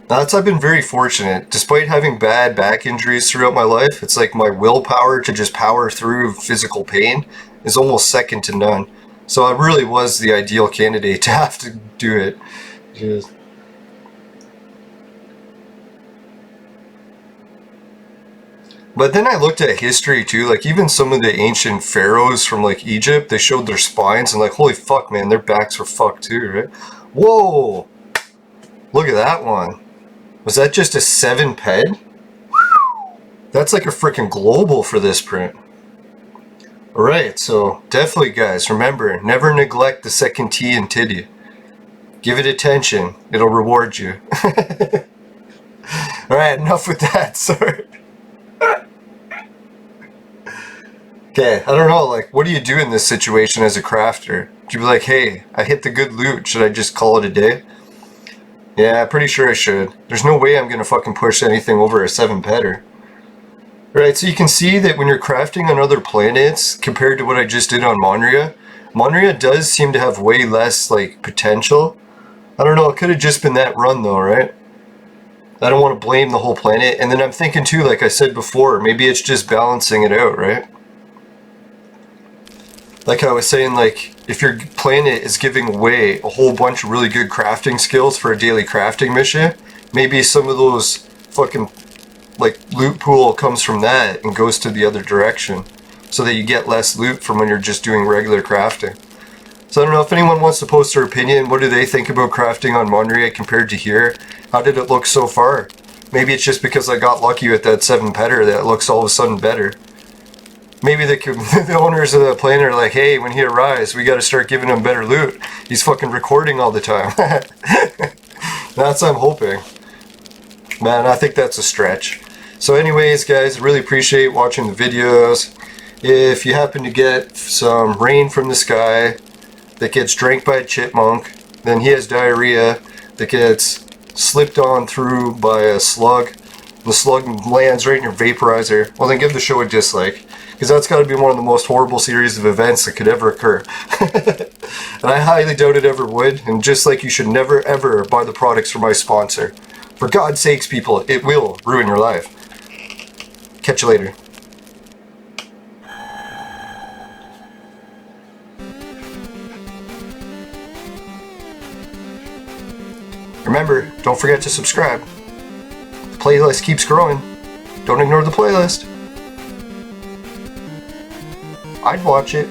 Speaker 1: That's, I've been very fortunate. Despite having bad back injuries throughout my life, it's like my willpower to just power through physical pain is almost second to none. So I really was the ideal candidate to have to do it. Just. But then I looked at history too, like even some of the ancient pharaohs from like Egypt, they showed their spines and like, holy fuck man, their backs were fucked too, right? Whoa! Look at that one. Was that just a 7 ped? That's like a freaking global for this print. Alright, so definitely guys, remember, never neglect the second tee and titty. Give it attention, it'll reward you. Alright, enough with that, sorry. Okay, I don't know, like, what do you do in this situation as a crafter? Would you be like, hey, I hit the good loot, should I just call it a day? Yeah, pretty sure I should. There's no way I'm gonna fucking push anything over a 7 pedder. Right, so you can see that when you're crafting on other planets, compared to what I just did on Monria, Monria does seem to have way less, like, potential. I don't know, it could have just been that run though, right? I don't want to blame the whole planet, and then I'm thinking too, like I said before, maybe it's just balancing it out, right? Like I was saying, like, if your planet is giving away a whole bunch of really good crafting skills for a daily crafting mission, maybe some of those fucking, like, loot pool comes from that and goes to the other direction, so that you get less loot from when you're just doing regular crafting. So I don't know if anyone wants to post their opinion. What do they think about crafting on Monria compared to here? How did it look so far? Maybe it's just because I got lucky with that 7 pedder that it looks all of a sudden better. Maybe the owners of the planet are like, hey, when he arrives, we gotta start giving him better loot. He's fucking recording all the time. That's what I'm hoping. Man, I think that's a stretch. So anyways, guys, really appreciate watching the videos. If you happen to get some rain from the sky that gets drank by a chipmunk, then he has diarrhea that gets slipped on through by a slug, the slug lands right in your vaporizer, well then give the show a dislike. Because that's got to be one of the most horrible series of events that could ever occur. And I highly doubt it ever would. And just like you should never ever buy the products from my sponsor. For God's sakes, people, it will ruin your life. Catch you later. Remember, don't forget to subscribe. The playlist keeps growing. Don't ignore the playlist. I'd watch it.